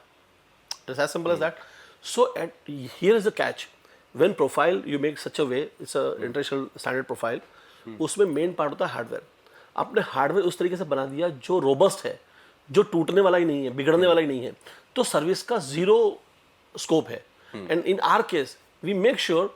It's as simple as that. So here is the catch, when profile you make such a way, it's a international standard profile, उसमें मेन पार्ट होता है हार्डवेयर। आपने हार्डवेयर उस तरीके से बना दिया जो रोबस्ट है, जो टूटने वाला ही नहीं है, बिगड़ने वाला ही नहीं है, तो सर्विस का जीरो स्कोप है। And in our case we make sure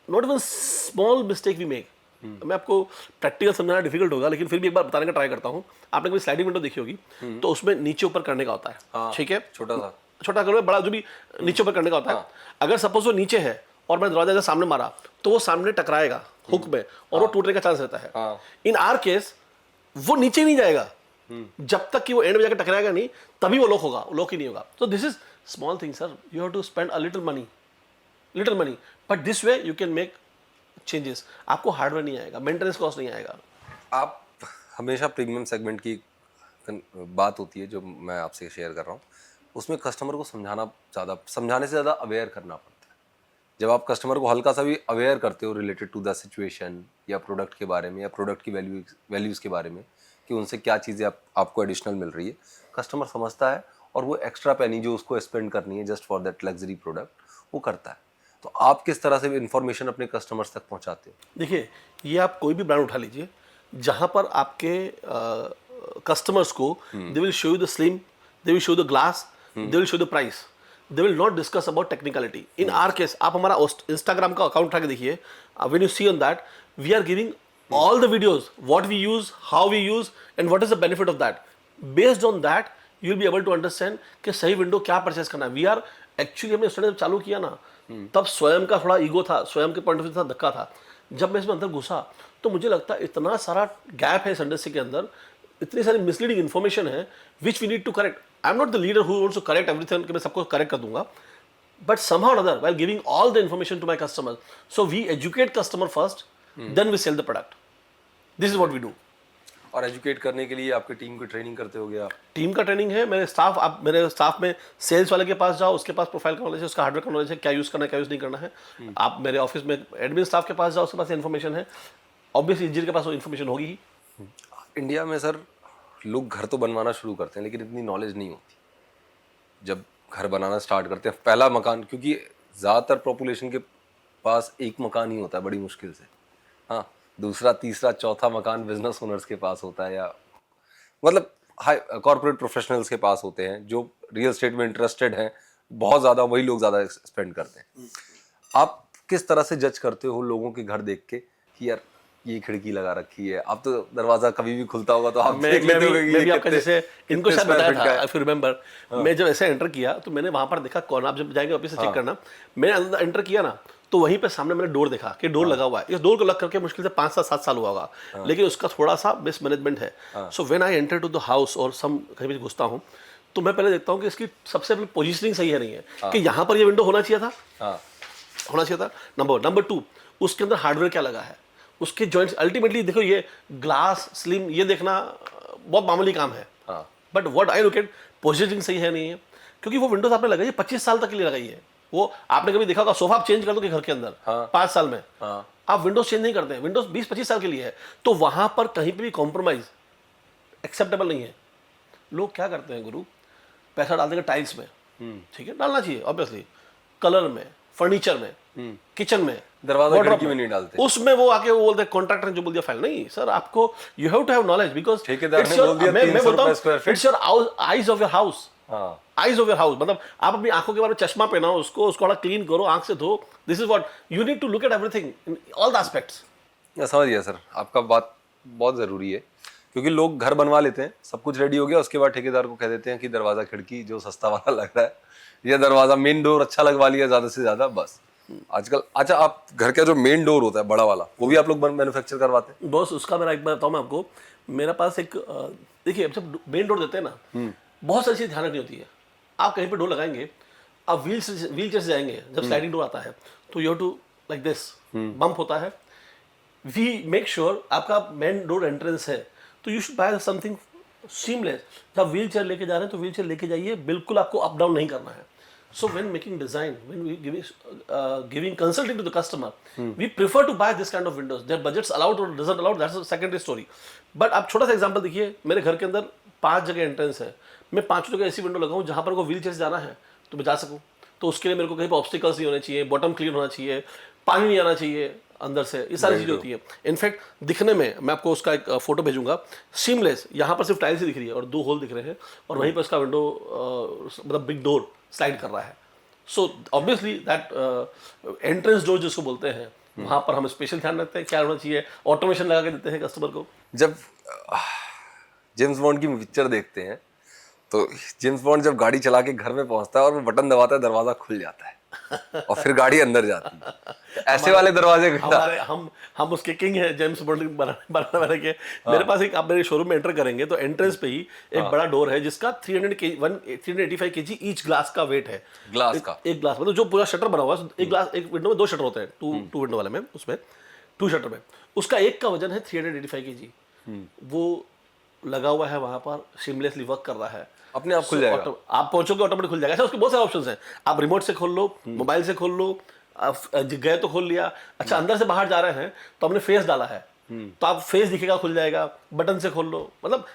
not even small mistake we make. मैं आपको प्रैक्टिकल समझाना डिफिकल्ट होगा, लेकिन फिर भी एक बार बताने का ट्राई करता हूँ। आपने कभी स्लाइडिंग विंडो देखी होगी, तो उसमें नीचे ऊपर करने का होता है, ठीक है? छोटा करो, बड़ा जो भी नीचे ऊपर करने का होता है। अगर सपोज वो नीचे है और मैं दरवाजा सामने मारा तो वो सामने टकराएगा हुक में और वो टूटने का चांस रहता है। इन आवर केस वो नीचे नहीं जाएगा जब तक कि वो एंड में जाकर टकराएगा नहीं, तभी वो लॉक होगा, लॉक ही नहीं होगा। तो this is small thing sir, you have to spend a little money, but this way you can make changes. आपको हार्डवेयर नहीं आएगा, मेंटेनेंस कॉस्ट नहीं आएगा। आप हमेशा प्रीमियम सेगमेंट की बात होती है जो मैं आपसे शेयर कर रहा हूँ, उसमें कस्टमर को समझाने से ज़्यादा अवेयर करना पड़ता है। जब आप कस्टमर को हल्का सा भी अवेयर करते हो रिलेटेड टू द सिचुएशन या प्रोडक्ट के बारे में या प्रोडक्ट की वैल्यूज़ के बारे में कि उनसे क्या चीज़ें आपको एडिशनल मिल रही है, कस्टमर समझता है और वो एक्स्ट्रा पैनी जो उसको स्पेंड करनी है just for that luxury product वो करता है। तो आप किस तरह से इन्फॉर्मेशन अपने कस्टमर्स तक पहुंचाते हो? देखिए, ये आप कोई भी ब्रांड उठा लीजिए, जहाँ पर आपके कस्टमर्स को they will show you the slim, they will show the glass, they will show the price, they will not discuss about technicality. In our case आप हमारा इंस्टाग्राम का अकाउंट उठा के देखिए, when you see on that we are giving all the videos, what we use, how we use, and what is the benefit of that. Based on that, you will be able to understand कि सही window क्या purchase करना है। We are actually हमने study जब चालू किया ना, तब स्वयं का थोड़ा ईगो था, स्वयं के पॉइंट ऑफ व्यू था, धक्का था। जब मैं इसमें अंदर घुसा तो मुझे लगता है इतना सारा गैप है इस इंडस्ट्री के अंदर, इतनी सारी मिसलीडिंग इन्फॉर्मेशन है which we need to correct. I am not the leader who wants to correct everything कि मैं सबको करेक्ट कर दूंगा, but somehow or other while giving all the information to my customers, so we educate customer first, then we sell the product. This is what we do. और educate करने के लिए आपकी टीम को ट्रेनिंग करते होगे आप? टीम का ट्रेनिंग है, मेरे स्टाफ, आप मेरे स्टाफ में सेल्स वाले के पास जाओ, उसके पास प्रोफाइल का नॉलेज है, उसका हार्डवेयर का नॉलेज है, क्या यूज़ करना है, क्या यूज़ नहीं करना है। आप मेरे ऑफिस में एडमिन स्टाफ के पास जाओ, उसके पास इन्फॉर्मेशन है, ऑब्वियसली इंजीनियर के पास वो इन्फॉर्मेशन होगी ही। इंडिया में सर लोग घर तो बनवाना शुरू करते हैं लेकिन इतनी नॉलेज नहीं होती। जब घर बनाना स्टार्ट करते हैं, पहला मकान, क्योंकि ज़्यादातर पॉपुलेशन के पास एक मकान ही होता है बड़ी मुश्किल से, हाँ, दूसरा तीसरा चौथा मकान बिजनेस ओनर्स के पास होता है या मतलब हाई कॉर्पोरेट प्रोफेशनल्स के पास होते हैं जो रियल एस्टेट में इंटरेस्टेड हैं बहुत ज़्यादा, वही लोग ज़्यादा स्पेंड करते हैं। आप किस तरह से जज करते हो लोगों के घर देख के कि यार ये खिड़की लगा रखी है, आप तो दरवाजा कभी भी खुलता होगा तो आप देख लेते होगे मैं भी आपका जैसे इनको शायद बताया था, इफ यू रिमेंबर, मैं जब ऐसे एंटर किया तो मैंने वहां पर देखा कौन, आप जब जाएंगे ऑफिस से चेक करना, मैंने अंदर एंटर किया ना तो वहीं पे सामने मैंने डोर देखा कि डोर लगा हुआ है। इस डोर को लग करके मुश्किल से 5 से 7 साल हुआ होगा, लेकिन उसका थोड़ा सा मिसमैनेजमेंट है। So when I enter to the house और सम कहीं भी घुसता हूँ तो मैं पहले देखता हूँ कि इसकी सबसे पहले पोजीशनिंग सही है नहीं है, कि यहाँ पर ये विंडो होना चाहिए था, नंबर 2 उसके अंदर हार्डवेयर क्या लगा है, उसके जॉइंट्स। अल्टीमेटली देखो ये ग्लास स्लिम ये देखना बहुत मामूली काम है, but what I look at positioning सही है नहीं है, क्योंकि वो विंडोज आपने लगाई है 25 साल तक के लिए लगाई है। वो आपने कभी देखा होगा सोफा आप चेंज कर दोगे घर के अंदर 5 साल में, आप विंडोज चेंज नहीं करते हैं, विंडोज 20-25 साल के लिए है, तो वहां पर कहीं पे भी कॉम्प्रोमाइज एक्सेप्टेबल नहीं है। लोग क्या करते हैं गुरु, पैसा डाल देंगे टाइल्स में, ठीक है डालना चाहिए ऑब्वियसली, कलर में, फर्नीचर में, किचन में, दरवाजा खिड़की में नहीं डालते, उसमें वो आके वो बोलते हैं कॉन्ट्रैक्टर ने जो बोल दिया फाइल नहीं। सर आपको you have to have knowledge, because ठेकेदार ने बोल दिया 300 रुपए square feet, it's your eyes of your house, हाँ आईज ऑफ योर हाउस, मतलब आप अपनी आंखों के बारे में चश्मा पहनाओ, उसको थोड़ा क्लीन करो, आंख से धो। This is what you need to look at everything in all the aspects. मैं समझ गया सर, आपका बात बहुत ज़रूरी है, क्योंकि लोग घर बनवा लेते हैं, सब कुछ रेडी हो गया, उसके बाद ठेकेदार को कह देते हैं कि दरवाज़ा खिड़की जो सस्ता वाला लग रहा है या दरवाज़ा मेन डोर अच्छा लगवा लिया ज़्यादा से ज़्यादा, बस। आजकल अच्छा, आप घर का जो मेन डोर होता है बड़ा वाला, वो भी आप लोग मैन्युफैक्चर करवाते हैं? बॉस उसका मेरा एक बार बताऊँ मैं आपको, मेरे पास एक देखिए, अब जब मेन डोर देते हैं ना, बहुत सारी चीज़ ध्यान रखनी होती है। आप कहीं पे डोर लगाएंगे, आप व्हील चेयर से जाएंगे, जब स्लाइडिंग डोर आता है तो you have to like this, bump होता है। वी मेक श्योर आपका मेन डोर एंट्रेंस है, तो you should buy something seamless. जब व्हील चेयर लेके जा रहे हैं तो व्हील चेयर लेके जाइए, बिल्कुल आपको अप डाउन नहीं करना है। So when making design, when we giving consulting to the customer, we prefer to buy this kind of windows. Their budgets allowed or doesn't allowed, that's a secondary story. But आप छोटा सा example देखिए, मेरे घर के अंदर 5 जगह entrance है, मैं 5 जगह ऐसी विंडो लगाऊं जहां पर को व्हील चेयर से जाना है तो मैं जा सकूं। तो उसके लिए मेरे को कहीं पर ऑब्स्टिकल्स नहीं होने चाहिए, बॉटम क्लीन होना चाहिए, पानी नहीं आना चाहिए अंदर से, ये सारी चीज़ें होती है। इनफैक्ट दिखने में, मैं आपको उसका एक फोटो भेजूंगा, सीमलेस, यहाँ पर सिर्फ टाइल्स ही दिख रही है और 2 होल दिख रहे हैं, और वहीं पर उसका विंडो मतलब बिग डोर स्लाइड कर रहा है। So obviously that entrance door जिसको बोलते हैं, वहाँ पर हम स्पेशल ध्यान रखते हैं क्या होना चाहिए, ऑटोमेशन लगा के देते हैं कस्टमर को। जब जेम्स बॉन्ड की पिक्चर देखते हैं तो जेम्स बॉन्ड जब गाड़ी चला के घर में पहुंचता है और वो बटन दबाता है, दरवाजा खुल जाता है और फिर गाड़ी अंदर जाती है। ऐसे वाले दरवाजे हमारे हम उसके किंग हैं, जेम्स बॉन्ड बनाने वाले के। मेरे पास एक, आप मेरे शोरूम में एंटर करेंगे तो एंट्रेंस पे ही एक बड़ा डोर है जिसका 385 kg ईच ग्लास का वेट है। ग्लास का एक ग्लास मतलब जो पूरा शटर बना हुआ है, एक ग्लास, एक विंडो में 2 शटर होते हैं, टू विंडो वाले में, उसमें 2 शटर में, उसका एक का वजन है 385 kg। वो लगा हुआ है वहां पर, सीमलेसली वर्क कर रहा है, अपने आप खुल जाएगा। आप पहुंचोगे ऑटोमेटिक खुल जाएगा। ऐसा उसके बहुत सारे ऑप्शंस हैं, आप रिमोट से खोल लो, मोबाइल से खोल लो, आप गए तो खोल लिया। अच्छा, अंदर से बाहर जा रहे हैं तो हमने फेस डाला है, तो आप फेस दिखेगा, खुल जाएगा, बटन से खोल लो, मतलब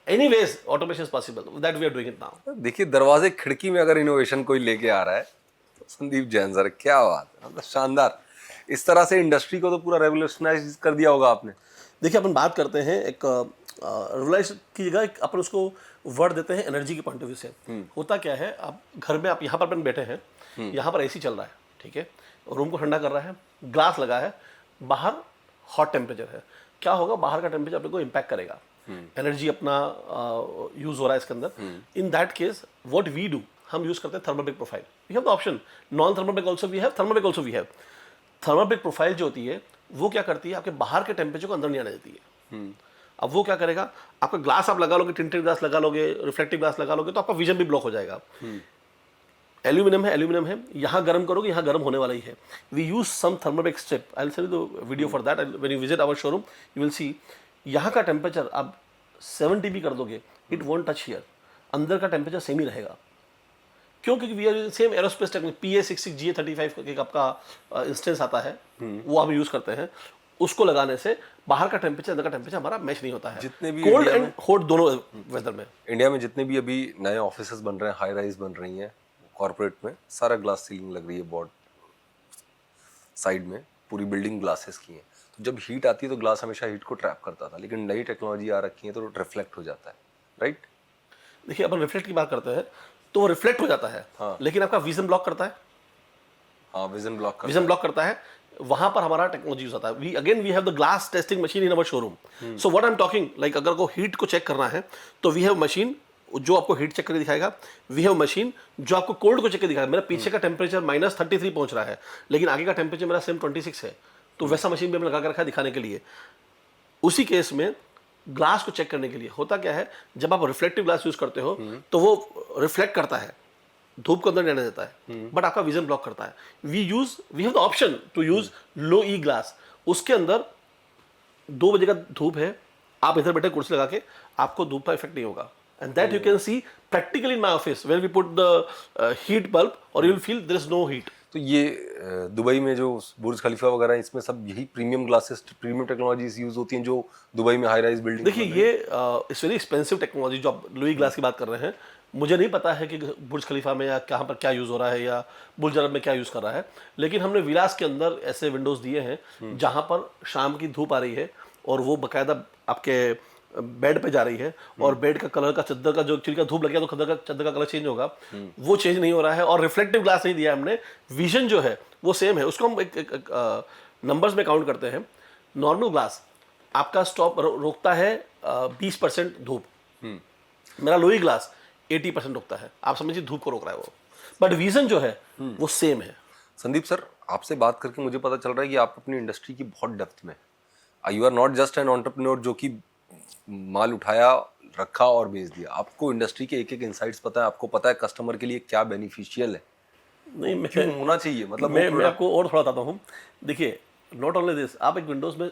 anyways automation is possible, that we are doing it now. देखिए, दरवाजे खिड़की में अगर इनोवेशन कोई लेके आ रहा है तो संदीप जैन सर, क्या बात है, मतलब शानदार। इस तरह से इंडस्ट्री को तो पूरा रेवोल्यूशनाइज कर दिया होगा आपने। देखिए, अपन बात करते हैं एक रिलाइज की जगह अपन उसको वर्ड देते हैं एनर्जी के पॉइंट ऑफ व्यू से। होता क्या है, आप घर में, आप यहाँ पर अपन बैठे हैं, यहाँ पर एसी चल रहा है, ठीक है, रूम को ठंडा कर रहा है, ग्लास लगा है, बाहर हॉट टेम्परेचर है, क्या होगा, बाहर का टेम्परेचर अपने को इम्पैक्ट करेगा, एनर्जी अपना यूज हो रहा है इसके अंदर। In that case what we do, हम यूज करते हैं thermobreak profile. We have the option non thermobreak also we have, thermobreak also we have. Thermobreak profile जो होती है वो क्या करती है, आपके बाहर के टेम्परेचर को अंदर नहीं आने देती है। अब वो क्या करेगा, आपका ग्लास आप लगा लोगे, टिंटेड ग्लास लगा लोगे, रिफ्लेक्टिव ग्लास लगा लोगे, तो आपका विजन भी ब्लॉक हो जाएगा। एल्यूमिनियम है, यहाँ गर्म करोगे, यहाँ गर्म होने वाला ही है। We use some thermobreak strip, I will send you the video for that, when you visit our showroom you will see. यहाँ का टेम्परेचर आप 70 भी कर दोगे, इट वोंट टच हियर, अंदर का टेम्परेचर सेम ही रहेगा। क्यों? क्योंकि we are same aerospace technique, PA66 GA35 एक आपका इंस्टेंस आता है, वो हम यूज करते हैं। उसको लगाने से बाहर का टेम्परेचर अंदर का टेम्परेचर हमारा मैच नहीं होता है। जितने भी कोल्ड एंड हॉट दोनों वेदर में, इंडिया में जितने भी अभी नए ऑफिसेस बन रहे हैं, हाई राइज बन रही हैं, कॉर्पोरेट में सारा ग्लास सीलिंग लग रही है, बोर्ड साइड में पूरी बिल्डिंग ग्लासेस की है। तो जब हीट आती है तो ग्लास हमेशा हीट को ट्रैप करता था, लेकिन नई टेक्नोलॉजी आ रखी है तो रिफ्लेक्ट हो जाता है, राइट? देखिए, अपन रिफ्लेक्ट की बात करते हैं तो वो रिफ्लेक्ट हो जाता है, हाँ। लेकिन आपका विजन ब्लॉक करता है। हाँ, विजन ब्लॉक करता है, वहां पर हमारा टेक्नोलॉजी यूज आता है। We have the glass testing machine in our showroom. So what I am talking, like अगर को हीट को चेक करना है तो वी हैव मशीन जो आपको हीट चेक करके दिखाएगा, वी हैव मशीन जो आपको कोल्ड को चेक करके दिखाएगा। मेरा पीछे का टेम्परेचर -33 पहुंच रहा है, लेकिन आगे का टेम्परेचर मेरा सेम 26 है, तो वैसा मशीन भी हमने लगा कर रखा है दिखाने के लिए। उसी केस में ग्लास को चेक करने के लिए होता क्या है, जब आप रिफ्लेक्टिव ग्लास यूज करते हो तो वो रिफ्लेक्ट करता है, धूप को अंदर नहीं आने देता है, बट आपका विजन ब्लॉक करता है। We have the option to use low E glass. उसके अंदर 2 बजे का धूप है, आप इधर बैठे कुर्सी लगा के, आपको धूप का इफेक्ट नहीं होगा। And that you can see practically in my office where we put the heat bulb, और you will feel there is no heat. तो ये दुबई में जो बुर्ज खलीफा वगैरह है, इसमें सब यही premium glasses, premium technologies use होती हैं जो दुबई में हाई राइज बिल्डिंग। देखिए, ये इट्स वेरी एक्सपेंसिव टेक्नोलॉजी जो आप लुई ग्लास की बात कर रहे हैं। मुझे नहीं पता है कि बुर्ज खलीफा में या कहाँ पर क्या यूज़ हो रहा है या बुर्ज अरब में क्या यूज़ कर रहा है, लेकिन हमने विलास के अंदर ऐसे विंडोज़ दिए हैं जहाँ पर शाम की धूप आ रही है और वो बाकायदा आपके बेड पे जा रही है और बेड का कलर का चादर का जो एक्चुअली का धूप लग गया तो चादर का कलर चेंज होगा, वो चेंज नहीं हो रहा है। और रिफ्लेक्टिव ग्लास नहीं दिया हमने, विजन जो है वो सेम है। उसको हम एक नंबर्स में काउंट करते हैं। नॉर्मल ग्लास आपका स्टॉप रोकता है 20% धूप, मेरा लोई ग्लास 80% रोकता है। आप समझिए धूप को रोक रहा है वो, बट विजन जो है वो सेम है। संदीप सर, आपसे बात करके मुझे पता चल रहा है कि आप अपनी इंडस्ट्री की बहुत डेप्थ में, you are not just an entrepreneur जो कि माल उठाया, रखा और बेच दिया। आपको इंडस्ट्री के एक एक इंसाइट्स पता है, आपको पता है कस्टमर के लिए क्या बेनिफिशियल है, नहीं मैं क्यों होना चाहिए, मतलब मैं आपको और थोड़ा बताता हूँ। देखिए, नॉट ओनली दिस, आप एक विंडोज में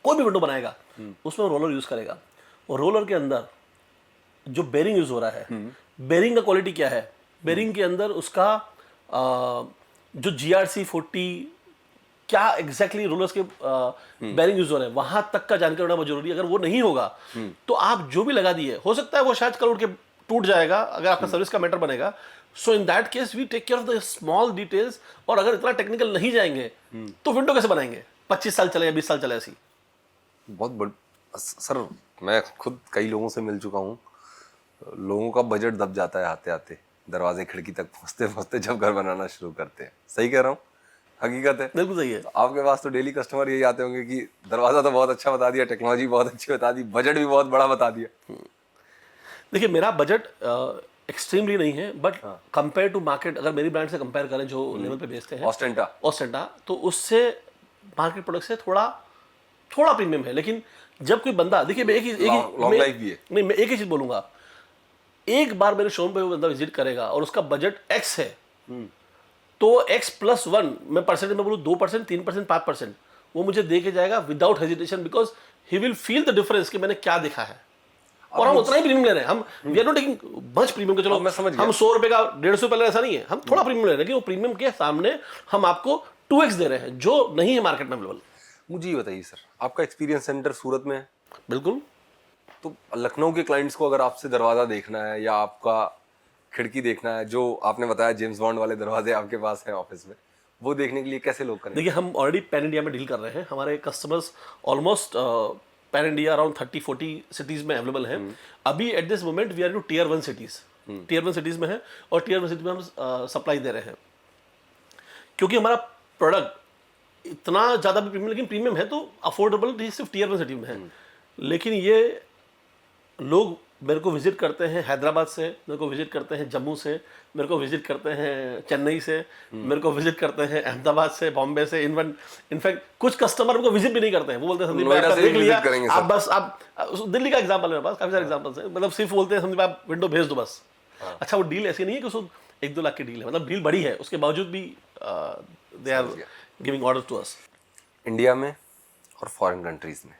कोई भी विंडो बनाएगा उसमें रोलर यूज करेगा, और रोलर के अंदर जो बेरिंग यूज हो रहा है, बेरिंग का क्वालिटी क्या है, बेरिंग के अंदर उसका जो GRC40 क्या एग्जैक्टली रोलर्स के बेरिंग यूज हो रहे हैं वहां तक का जानकारी होना बहुत जरूरी है। अगर वो नहीं होगा तो आप जो भी लगा दिए, हो सकता है वो शायद कल उठ के टूट जाएगा अगर आपका सर्विस का मैटर बनेगा। So in that case we take care of the small details. और अगर इतना टेक्निकल नहीं जाएंगे तो विंडो कैसे बनाएंगे, 25 साल चले या 20 साल चले ऐसी। बहुत बड़ सर, मैं खुद कई लोगों से मिल चुका हूँ, लोगों का बजट दब जाता है आते आते, दरवाजे खिड़की तक पहुँचते पहुँचते जब घर बनाना शुरू करते हैं। सही कह रहा हूँ, हकीकत है। बिल्कुल सही है। तो आपके पास तो डेली कस्टमर यही आते होंगे कि दरवाजा तो बहुत अच्छा बता दिया, टेक्नोलॉजी बहुत अच्छी बता दी, बजट भी बहुत बड़ा बता दिया। देखिए, मेरा बजट एक्सट्रीमली नहीं है, बट कंपेयर टू मार्केट, अगर मेरी ब्रांड से कंपेयर करें जो लेवल पे बेचते हैं ऑस्टेंटा, तो उससे मार्केट प्रोडक्ट से थोड़ा प्रीमियम है। लेकिन जब कोई बंदा, देखिए मैं लॉन्ग लाइफ भी है। नहीं, मैं एक ही चीज बोलूंगा, एक बार मेरे शोरूम पे वो बंदा विजिट करेगा और उसका बजट X है, तो X+1, मैं परसेंटेज में बोलूँ 2%, 3%, 5%, वो मुझे दे के जाएगा without hesitation, because he will feel the difference कि मैंने क्या देखा है। और हम उतना ही प्रीमियम ले रहे हैं, हम we are not taking much premium. चलो मैं समझ गया, हम 100 रुपए का 150 रुपए ले रहे हैं, ऐसा नहीं है, हम थोड़ा प्रीमियम ले रहे हैं, लेकिन वो प्रीमियम के सामने हम आपको 2x दे रहे हैं जो नहीं है मार्केट में अवेलेबल। मुझे ये बताइए सर, आपका एक्सपीरियंस सेंटर सूरत में है? बिल्कुल। तो लखनऊ के क्लाइंट्स को अगर आपसे दरवाजा देखना है या आपका खिड़की देखना है, जो आपने बताया जेम्स बॉन्ड वाले दरवाजे आपके पास हैं ऑफिस में, वो देखने के लिए कैसे लोग करेंगे? देखिए, हम ऑलरेडी पैन इंडिया में डील कर रहे हैं, हमारे customers almost pan India around 30-40 cities में अवेलेबल हैं। अभी at this moment we are two tier 1 cities, tier 1 cities में है, और टियर 1 सिटीज में हम सप्लाई दे रहे हैं, क्योंकि हमारा प्रोडक्ट इतना ज़्यादा भी प्रीमियम, लेकिन प्रीमियम है तो अफोर्डेबल सिर्फ टियर 1 सिटी में है। लेकिन ये लोग मेरे को विजिट करते हैं हैदराबाद से, मेरे को विजिट करते हैं जम्मू से, मेरे को विजिट करते हैं चेन्नई से, मेरे को विजिट करते हैं अहमदाबाद से, बॉम्बे से। इनफैक्ट कुछ कस्टमर मेरे को विजिट भी नहीं करते हैं, वो बोलते हैं संदीप भाई आपका देख लिया, आप बस आप दिल्ली का एग्जांपल है मेरे पास, काफी सारे एग्जांपल्स हैं, मतलब सिर्फ बोलते हैं संदीप आप विंडो भेज दो बस। अच्छा, वो डील ऐसी नहीं है कि उसको 1-2 लाख की डील है, मतलब डील बड़ी है, उसके बावजूद भी they are giving order to us. India में और फॉरेन कंट्रीज में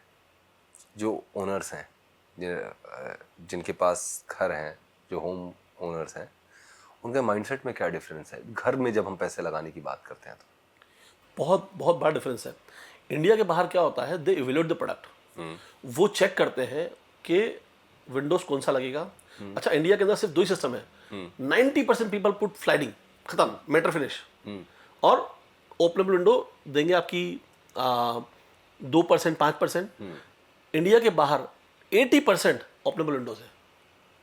जो ओनर्स हैं, जिनके पास घर हैं, जो होम ओनर्स हैं, उनके माइंडसेट में क्या डिफरेंस है घर में जब हम पैसे लगाने की बात करते हैं? तो बहुत बहुत बड़ा डिफरेंस है। इंडिया के बाहर क्या होता है, दे इवेल्यूएट द प्रोडक्ट, वो चेक करते हैं कि विंडोज कौन सा लगेगा। अच्छा, इंडिया के अंदर सिर्फ 2 ही सिस्टम है, 90% पीपल पुट स्लाइडिंग, खत्म, मैटर फिनिश, और ओपनेबल विंडो देंगे आपकी 2%, 5%। इंडिया के बाहर 80% ओपनेबल विंडोज है।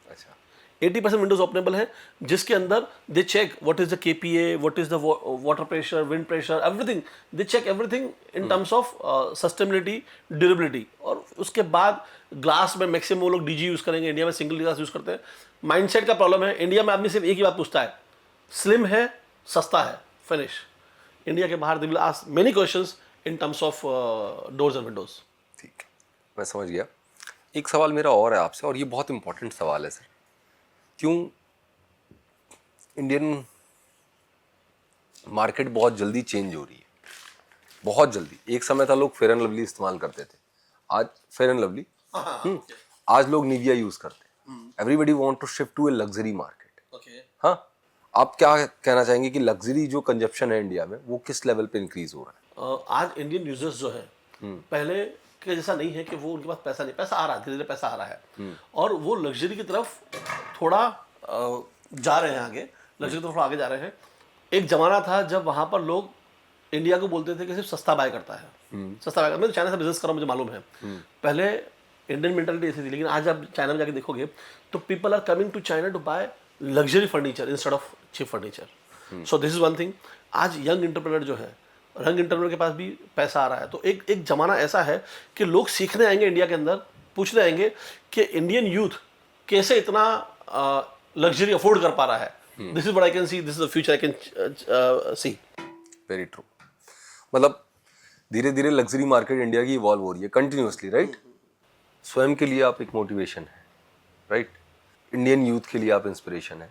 अच्छा, 80% विंडोज ओपनेबल है, जिसके अंदर they check what is the KPA, what is the water pressure, wind pressure, everything, they check everything in terms of sustainability, durability. और उसके बाद ग्लास में मैक्सिमम वो लोग DG यूज करेंगे, इंडिया में सिंगल ग्लास यूज करते हैं। माइंडसेट का प्रॉब्लम है, इंडिया में आदमी सिर्फ एक ही बात पूछता है, स्लिम है, सस्ता है, फिनिश। इंडिया के बाहर they will ask many questions in terms of doors and Windows. ठीक है, मैं समझ गया। एक सवाल मेरा और है आपसे, और ये बहुत इंपॉर्टेंट सवाल है सर, क्यों इंडियन मार्केट बहुत जल्दी चेंज हो रही है, बहुत जल्दी। एक समय था लोग फेयर एंड लवली इस्तेमाल करते थे, आज फेयर एंड लवली, आज लोग निविया यूज करते हैं। Everybody want to shift to a luxury market. हाँ, आप क्या कहना चाहेंगे कि लग्जरी जो कंजप्शन है इंडिया में, वो किस लेवल पे इंक्रीज हो रहा है? आज इंडियन यूजर्स जो है, पहले के जैसा नहीं है कि वो उनके पास पैसा नहीं, पैसा आ रहा है, धीरे धीरे पैसा आ रहा है, और वो लग्जरी की तरफ थोड़ा जा रहे हैं आगे, लग्जरी की तरफ थोड़ा आगे जा रहे हैं। एक जमाना था जब वहां पर लोग इंडिया को बोलते थे कि सिर्फ सस्ता बाय करता है, सस्ता बाय करता है। मैं चाइना से बिजनेस कर रहा हूं, मुझे मालूम है। पहले इंडियन मेंटालिटी ऐसी थी, लेकिन आज आप चाइना में जाके देखोगे तो people are coming to China to buy luxury furniture instead of cheap furniture. So this is one thing. आज यंग इंटरप्रेनर जो है, यंग इंटरप्रेनर के पास भी पैसा आ रहा है, तो एक एक जमाना ऐसा है कि लोग सीखने आएंगे इंडिया के अंदर, पूछने आएंगे कि इंडियन यूथ कैसे इतना लग्जरी अफोर्ड कर पा रहा है। This is what I can see, this is the future I can see. Very true. मतलब धीरे धीरे लग्जरी मार्केट इंडिया की इवॉल्व हो रही है कंटिन्यूअसली, राइट? स्वयं के लिए आप एक मोटिवेशन है, राइट? इंडियन यूथ के लिए आप इंस्पिरेशन है।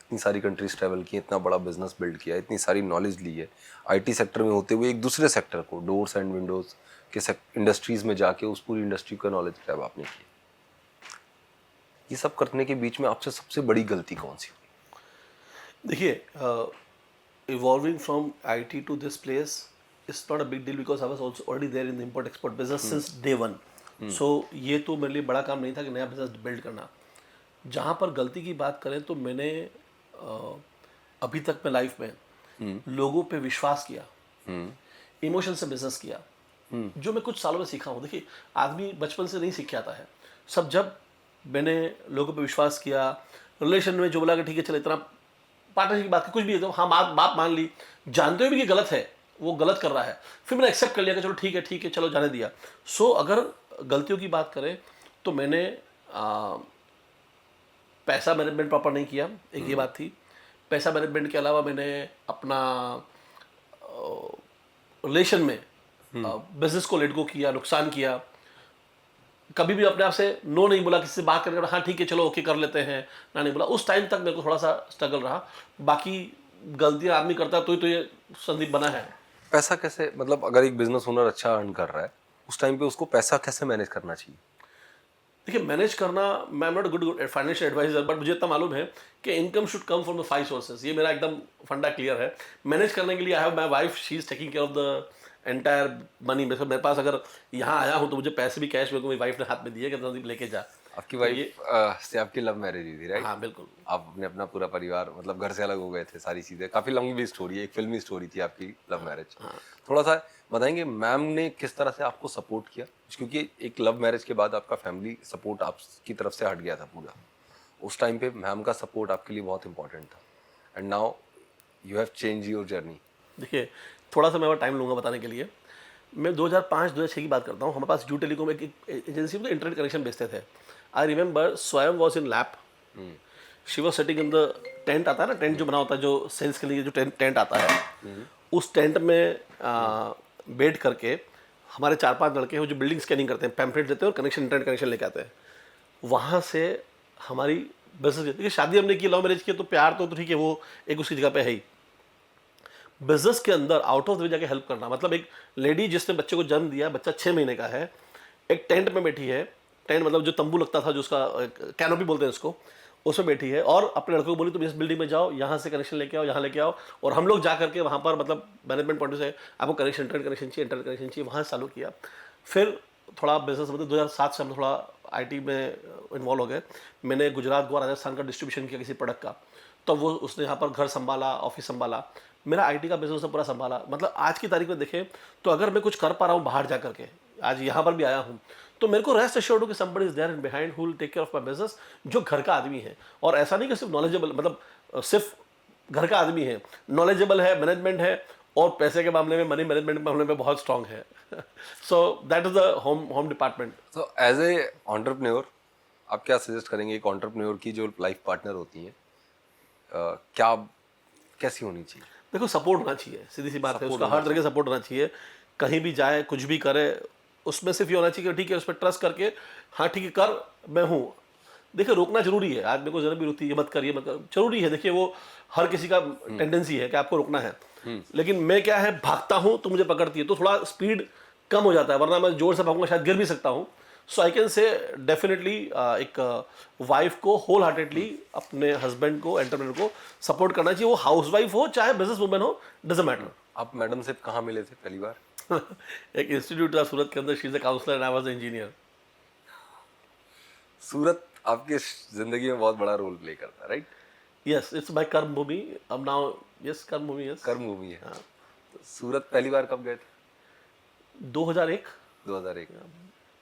इतनी सारी कंट्रीज ट्रैवल की, इतना बड़ा बिजनेस बिल्ड किया, इतनी सारी नॉलेज ली है, आईटी सेक्टर में होते हुए एक दूसरे सेक्टर को, डोर्स एंड विंडोज के इंडस्ट्रीज में जाके उस पूरी इंडस्ट्री का नॉलेज ग्रैब आपने किया। ये सब करने के बीच में आपसे सबसे बड़ी गलती कौन सी हुई? देखिए, evolving from IT to this place is not a big deal because I was also already there in the import export business since day one. So ये तो मेरे लिए बड़ा काम नहीं था कि नया बिजनेस बिल्ड करना। जहाँ पर गलती की बात करें तो मैंने अभी तक मैं लाइफ में लोगों पे विश्वास किया, इमोशन से बिजनेस किया, जो मैं कुछ सालों में सीखा हूँ। देखिए, आदमी बचपन से नहीं सीख के आता है सब। जब मैंने लोगों पे विश्वास किया, रिलेशन में जो बोला कि ठीक है चल इतना पार्टनरशिप की बात की, कुछ भी है तो हाँ बात मान ली, जानते हुए भी कि गलत है, वो गलत कर रहा है, फिर मैंने एक्सेप्ट कर लिया कि चलो ठीक है चलो जाने दिया। सो अगर गलतियों की बात करें तो मैंने पैसा मैनेजमेंट प्रॉपर नहीं किया, एक ये बात थी। पैसा मैनेजमेंट के अलावा मैंने अपना रिलेशन में बिजनेस को लेट गो किया, नुकसान किया। कभी भी अपने आप से नो नहीं बोला, किसी से बात करके हाँ ठीक है चलो ओके कर लेते हैं, ना नहीं बोला। उस टाइम तक मेरे को थोड़ा सा स्ट्रगल रहा। बाकी गलतियां आदमी करता तो ये संदीप बना है। पैसा कैसे, मतलब अगर एक बिजनेस ओनर अच्छा अर्न कर रहा है उस टाइम पे उसको पैसा कैसे मैनेज करना चाहिए? देखिए, मैनेज करना, मैं am not good financial advisor, but मुझे इतना मालूम है कि income should come from the 5 sources. ये मेरा एकदम फंडा क्लियर है। मैनेज करने के लिए I have my wife, she is taking care of the entire money. मेरे पास अगर यहाँ आया हूँ तो मुझे पैसे भी कैश मेरे को मेरी वाइफ ने हाथ में दिए कि संदीप लेके जा। आपकी वाइफ से आपकी लव मैरिज हुई थी, राइट? हाँ बिल्कुल। आप अपने अपना पूरा परिवार, मतलब घर से अलग हो गए थे, सारी चीजें, काफी लंबी स्टोरी है, एक फिल्मी स्टोरी थी आपकी लव मैरिज। थोड़ा सा बताएंगे मैम ने किस तरह से आपको सपोर्ट किया, क्योंकि एक लव मैरिज के बाद आपका फैमिली सपोर्ट आपकी तरफ से हट गया था पूरा। उस टाइम पे मैम का सपोर्ट आपके लिए बहुत इंपॉर्टेंट था, and now you have change your journey. देखिए, थोड़ा सा मैं और टाइम लूँगा बताने के लिए। मैं 2005-2006 की बात करता हूँ। हमारे पास जू टेलीकॉम एक एजेंसी में इंटरनेट कनेक्शन बेचते थे। आई रिमेंबर स्वयं was in lap, she was setting in the tent, आता है ना टेंट जो बना होता है जो सेल्स के लिए, जो टेंट आता है, उस टेंट में बैठ करके हमारे 4-5 लड़के हैं जो बिल्डिंग स्कैनिंग करते हैं, पैम्पलेट देते हैं और कनेक्शन, इंटरनेट कनेक्शन लेके आते हैं। वहाँ से हमारी बिजनेस, देखिए शादी हमने की, लव मैरिज की, तो प्यार तो ठीक है वो एक उसकी जगह पे है ही। बिजनेस के अंदर आउट ऑफ द वे जाके हेल्प करना, मतलब एक लेडी जिसने बच्चे को जन्म दिया, बच्चा 6 महीने का है, एक टेंट में बैठी है, टेंट मतलब जो तंबू लगता था, जो उसका कैनोपी बोलते हैं उसको, उसमें बैठी है, और अपने लड़कों को बोली तुम इस बिल्डिंग में जाओ, यहाँ से कनेक्शन लेके आओ, यहाँ लेके आओ, और हम लोग जा करके वहाँ पर, मतलब मैनेजमेंट पॉइंट से आपको कनेक्शन, इंटरनेट कनेक्शन चाहिए, इंटरनेट कनेक्शन चाहिए, वहाँ से चालू किया। फिर थोड़ा बिजनेस, मतलब 2007 से हम थोड़ा आईटी में इन्वॉल्व हो गए। मैंने गुजरात, गोवा, राजस्थान का डिस्ट्रीब्यूशन किया किसी प्रोडक्ट का, तो वो उसने यहाँ पर घर संभाला, ऑफिस संभाला, मेरा आईटी का बिजनेस पूरा संभाला। मतलब आज की तारीख में देखें तो अगर मैं कुछ कर पा रहा हूँ बाहर जा करके, आज यहाँ पर भी आया हूँ, तो मेरे को रेस्ट एश्योर्ड हो कि somebody is there in behind who will take care of my business, जो घर का आदमी है। और ऐसा नहीं कि सिर्फ नॉलेजेबल, मतलब सिर्फ घर का आदमी है, नॉलेजेबल है, मैनेजमेंट है, और पैसे के मामले में, मनी मैनेजमेंट के मामले में बहुत स्ट्रांग है। So that is the home department. तो एज ए एंटरप्रेन्योर आप क्या सजेस्ट करेंगे एक एंटरप्रेन्योर की जो लाइफ पार्टनर होती हैं, क्या कैसी होनी चाहिए? देखो, सपोर्ट होना चाहिए, सीधी सी बात है, उसका हर तरह का सपोर्ट होना चाहिए। कहीं भी जाए, कुछ भी करे, उसमें सिर्फ ये होना चाहिए कि ठीक है उस पर ट्रस्ट करके, हाँ ठीक है कर, मैं हूँ। देखिए, रोकना जरूरी है, आज मेरे को जरा भी रोकती है, ये मत कर, ये मत कर, जरूरी है। देखिए, वो हर किसी का टेंडेंसी है कि आपको रोकना है, लेकिन मैं क्या है, भागता हूँ तो मुझे पकड़ती है, तो थोड़ा स्पीड कम हो जाता है, वरना मैं जोर से भागूंगा शायद गिर भी सकता हूँ। सो आई कैन से डेफिनेटली एक वाइफ को होल हार्टेडली अपने हस्बैंड को, एंटरप्रेन्योर को सपोर्ट करना चाहिए, वो हाउस वाइफ हो चाहे बिजनेस वुमेन हो, डजंट मैटर। आप मैडम से कहाँ मिले थे पहली बार? एक इंस्टीट्यूट था सूरत के अंदर, she is a counsellor and I was engineer. Surat आपके जिंदगी में बहुत बड़ा रोल प्ले करता है, राइट? यस, इट्स माय कर्म भूमि अब नाउ। यस, कर्म भूमि, यस, कर्म भूमि है। तो सूरत पहली बार कब गए थे? 2001। 2001।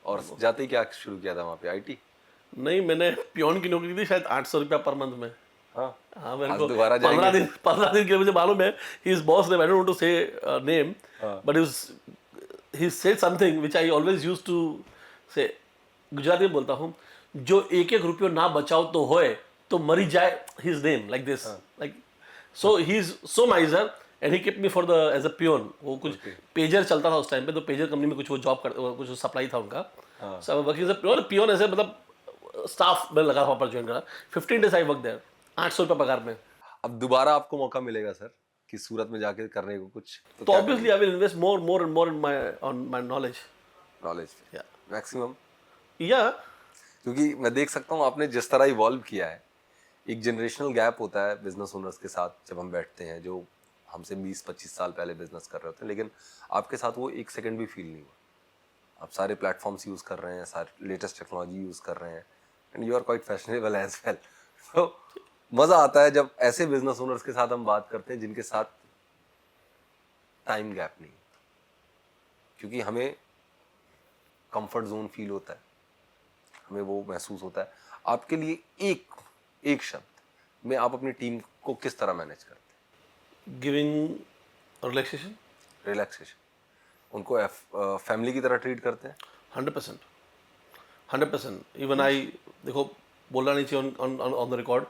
और जाते ही क्या शुरू किया था वहाँ पे, आईटी? नहीं, मैंने पियोन की नौकरी की थी शायद 800 रुपया पर मंथ में। हाँ, हाँ, मेरे आज को दोबारा 15 जाएंगे। दिन 15 दिन के मुझे मालूम है। His boss name, I don't want to say name, but he said something which I always used to say. Gujarati में बोलता हूँ, जो एक एक रुपयो ना बचाओ तो होए तो मरी जाए, his name like this, like so he is so miser and he kept me for the as a peon. वो कुछ पेजर चलता था उस टाइम पे, तो पेजर कंपनी में कुछ वो जॉब कर, कुछ सप्लाई था उनका। So working as a peon, peon ऐसे मतलब स्टाफ में लगा वहाँ पर ज्वाइन करा। 15 डेज आई वर्क देयर, 800 रुपये पगार में। अब दोबारा आपको मौका मिलेगा सर कि सूरत में जाके करने को कुछ, तो तो क्या obviously I will invest more and more in my knowledge. Knowledge या मैक्सिमम? या क्योंकि मैं देख सकता हूँ आपने जिस तरह इवॉल्व किया है, एक जनरेशनल गैप होता है बिजनेस ओनर्स के साथ जब हम बैठते हैं, जो हमसे 20-25 साल पहले बिजनेस कर रहे होते हैं, लेकिन आपके साथ वो एक सेकंड भी फील नहीं हुआ। आप सारे प्लेटफॉर्म्स यूज़ कर रहे हैं, सारे लेटेस्ट टेक्नोलॉजी यूज़ कर रहे हैं, and you are quite fashionable as well. तो मज़ा आता है जब ऐसे बिजनेस ओनर्स के साथ हम बात करते हैं जिनके साथ टाइम गैप नहीं, क्योंकि हमें कंफर्ट जोन फील होता है, हमें वो महसूस होता है। आपके लिए एक शब्द में आप अपनी टीम को किस तरह मैनेज करते हैं? Giving relaxation. रिलैक्सेशन। उनको फैमिली की तरह ट्रीट करते हैं? 100%, 100%। इवन आई, देखो बोलना नहीं चाहिए ऑन द रिकॉर्ड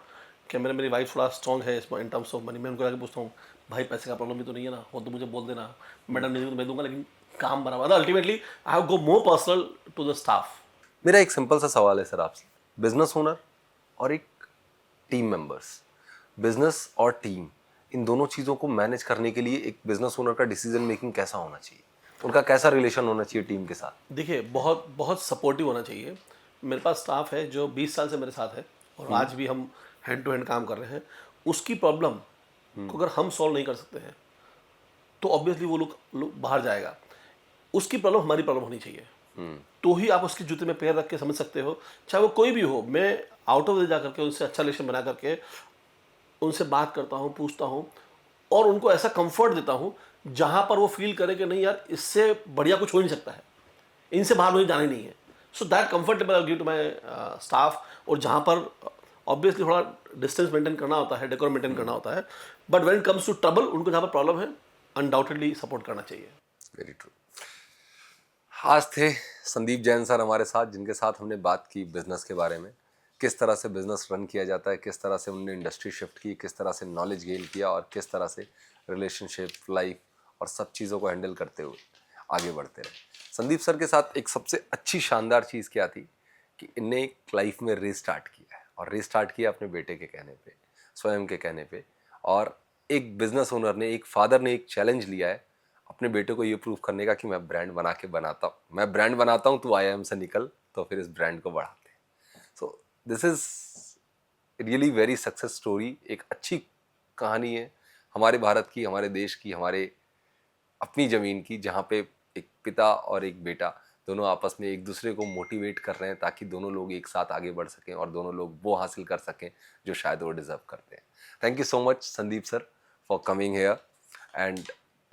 कि मेरी वाइफ थोड़ा स्ट्रॉन्ग है इन टर्म्स ऑफ मनी। मैं उनको जाके पूछता हूँ, भाई पैसे का प्रॉब्लम भी तो नहीं है ना, हो तो मुझे बोल देना, मैडम नहीं तो मैं दूंगा, लेकिन काम बराबर। Ultimately I have go more personal to the staff. मेरा एक सिंपल सा सवाल है सर आपसे, बिजनेस ओनर और एक टीम मेंबर्स, बिजनेस और टीम, इन दोनों चीज़ों को मैनेज करने के लिए एक बिजनेस ओनर का डिसीजन मेकिंग कैसा होना चाहिए? उनका कैसा रिलेशन होना चाहिए टीम के साथ? देखिए, बहुत बहुत सपोर्टिव होना चाहिए। मेरे पास स्टाफ है जो 20 साल से मेरे साथ है और आज भी हम हैंड टू हैंड काम कर रहे हैं। उसकी प्रॉब्लम को अगर हम सॉल्व नहीं कर सकते हैं तो ऑब्वियसली वो लोग बाहर जाएगा। उसकी प्रॉब्लम हमारी प्रॉब्लम होनी चाहिए, तो ही आप उसके जूते में पैर रख के समझ सकते हो, चाहे वो कोई भी हो। मैं आउट ऑफ द जा करके उनसे अच्छा रिलेशन बना करके उनसे बात करता हूँ, पूछता हूँ, और उनको ऐसा कंफर्ट देता हूँ जहाँ पर वो फील करे कि नहीं यार, इससे बढ़िया कुछ हो नहीं सकता है, इनसे बाहर मुझे जाना ही नहीं है। So that comfortable I give to my staff. और जहाँ पर ऑब्वियसली थोड़ा डिस्टेंस मेंटेन करना होता है, डेकोर मेंटेन करना होता है, but when it comes to trouble, उनको जहाँ पर प्रॉब्लम है अनडाउटेडली सपोर्ट करना चाहिए। Very true. आज थे संदीप जैन सर हमारे साथ, जिनके साथ हमने बात की बिजनेस के बारे में, किस तरह से बिजनेस रन किया जाता है, किस तरह से उन्होंने इंडस्ट्री शिफ्ट की, किस तरह से नॉलेज गेन किया, और किस तरह से रिलेशनशिप, लाइफ और सब चीज़ों को हैंडल करते हुए आगे बढ़ते रहे। संदीप सर के साथ एक सबसे अच्छी शानदार चीज़ क्या थी कि इनने एक लाइफ में रेस स्टार्ट किया है, और रेस स्टार्ट किया अपने बेटे के कहने पे, स्वयं के कहने पे। और एक बिजनेस ओनर ने, एक फादर ने एक चैलेंज लिया है अपने बेटे को ये प्रूव करने का कि मैं ब्रांड बनाता हूँ, मैं ब्रांड बनाता हूँ, तू IIM से निकल, तो फिर इस ब्रांड को बढ़ाते हैं। So this is really very success story. एक अच्छी कहानी है हमारे भारत की, हमारे देश की, हमारे अपनी ज़मीन की, जहाँ पे एक पिता और एक बेटा दोनों आपस में एक दूसरे को मोटिवेट कर रहे हैं ताकि दोनों लोग एक साथ आगे बढ़ सकें और दोनों लोग वो हासिल कर सकें जो शायद वो डिज़र्व करते हैं। Thank you so much Sandeep sir for coming here and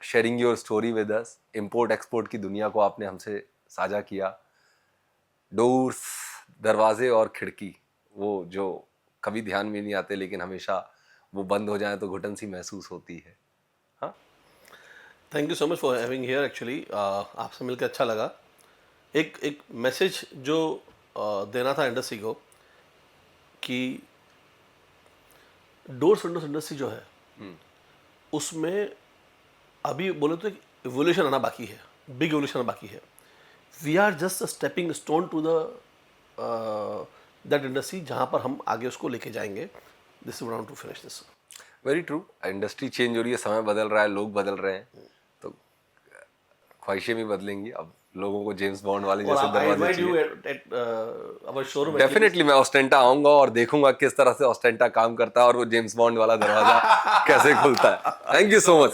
sharing your story with us. Import export की दुनिया को आपने हमसे साझा किया। डोर्स, दरवाजे और खिड़की, वो जो कभी ध्यान में नहीं आते, लेकिन हमेशा वो बंद हो जाए तो घुटन सी महसूस होती है। हाँ, thank you so much for having here. Actually आपसे मिलकर अच्छा लगा। एक मैसेज जो देना था इंडस्ट्री को कि डोर्स विंडोज इंडस्ट्री जो है उसमें अभी बोले तो इवोल्यूशन आना बाकी है, बिग इवोल्यूशन आना बाकी है। We are just a stepping stone to the that industry जहाँ पर हम आगे उसको लेके जाएंगे। This is want to finish this. Very true. Industry change हो रही है, समय बदल रहा है, लोग बदल रहे हैं, तो ख्वाहिशें भी बदलेंगी। अब लोगों को जेम्स बॉन्ड वाले जैसे दरवाजे चाहिए। डेफिनेटली मैं ऑस्टेंटा आऊंगा और देखूंगा किस तरह से ऑस्टेंटा काम करता है और वो जेम्स बॉन्ड वाला दरवाजा कैसे खुलता है। Thank you so much.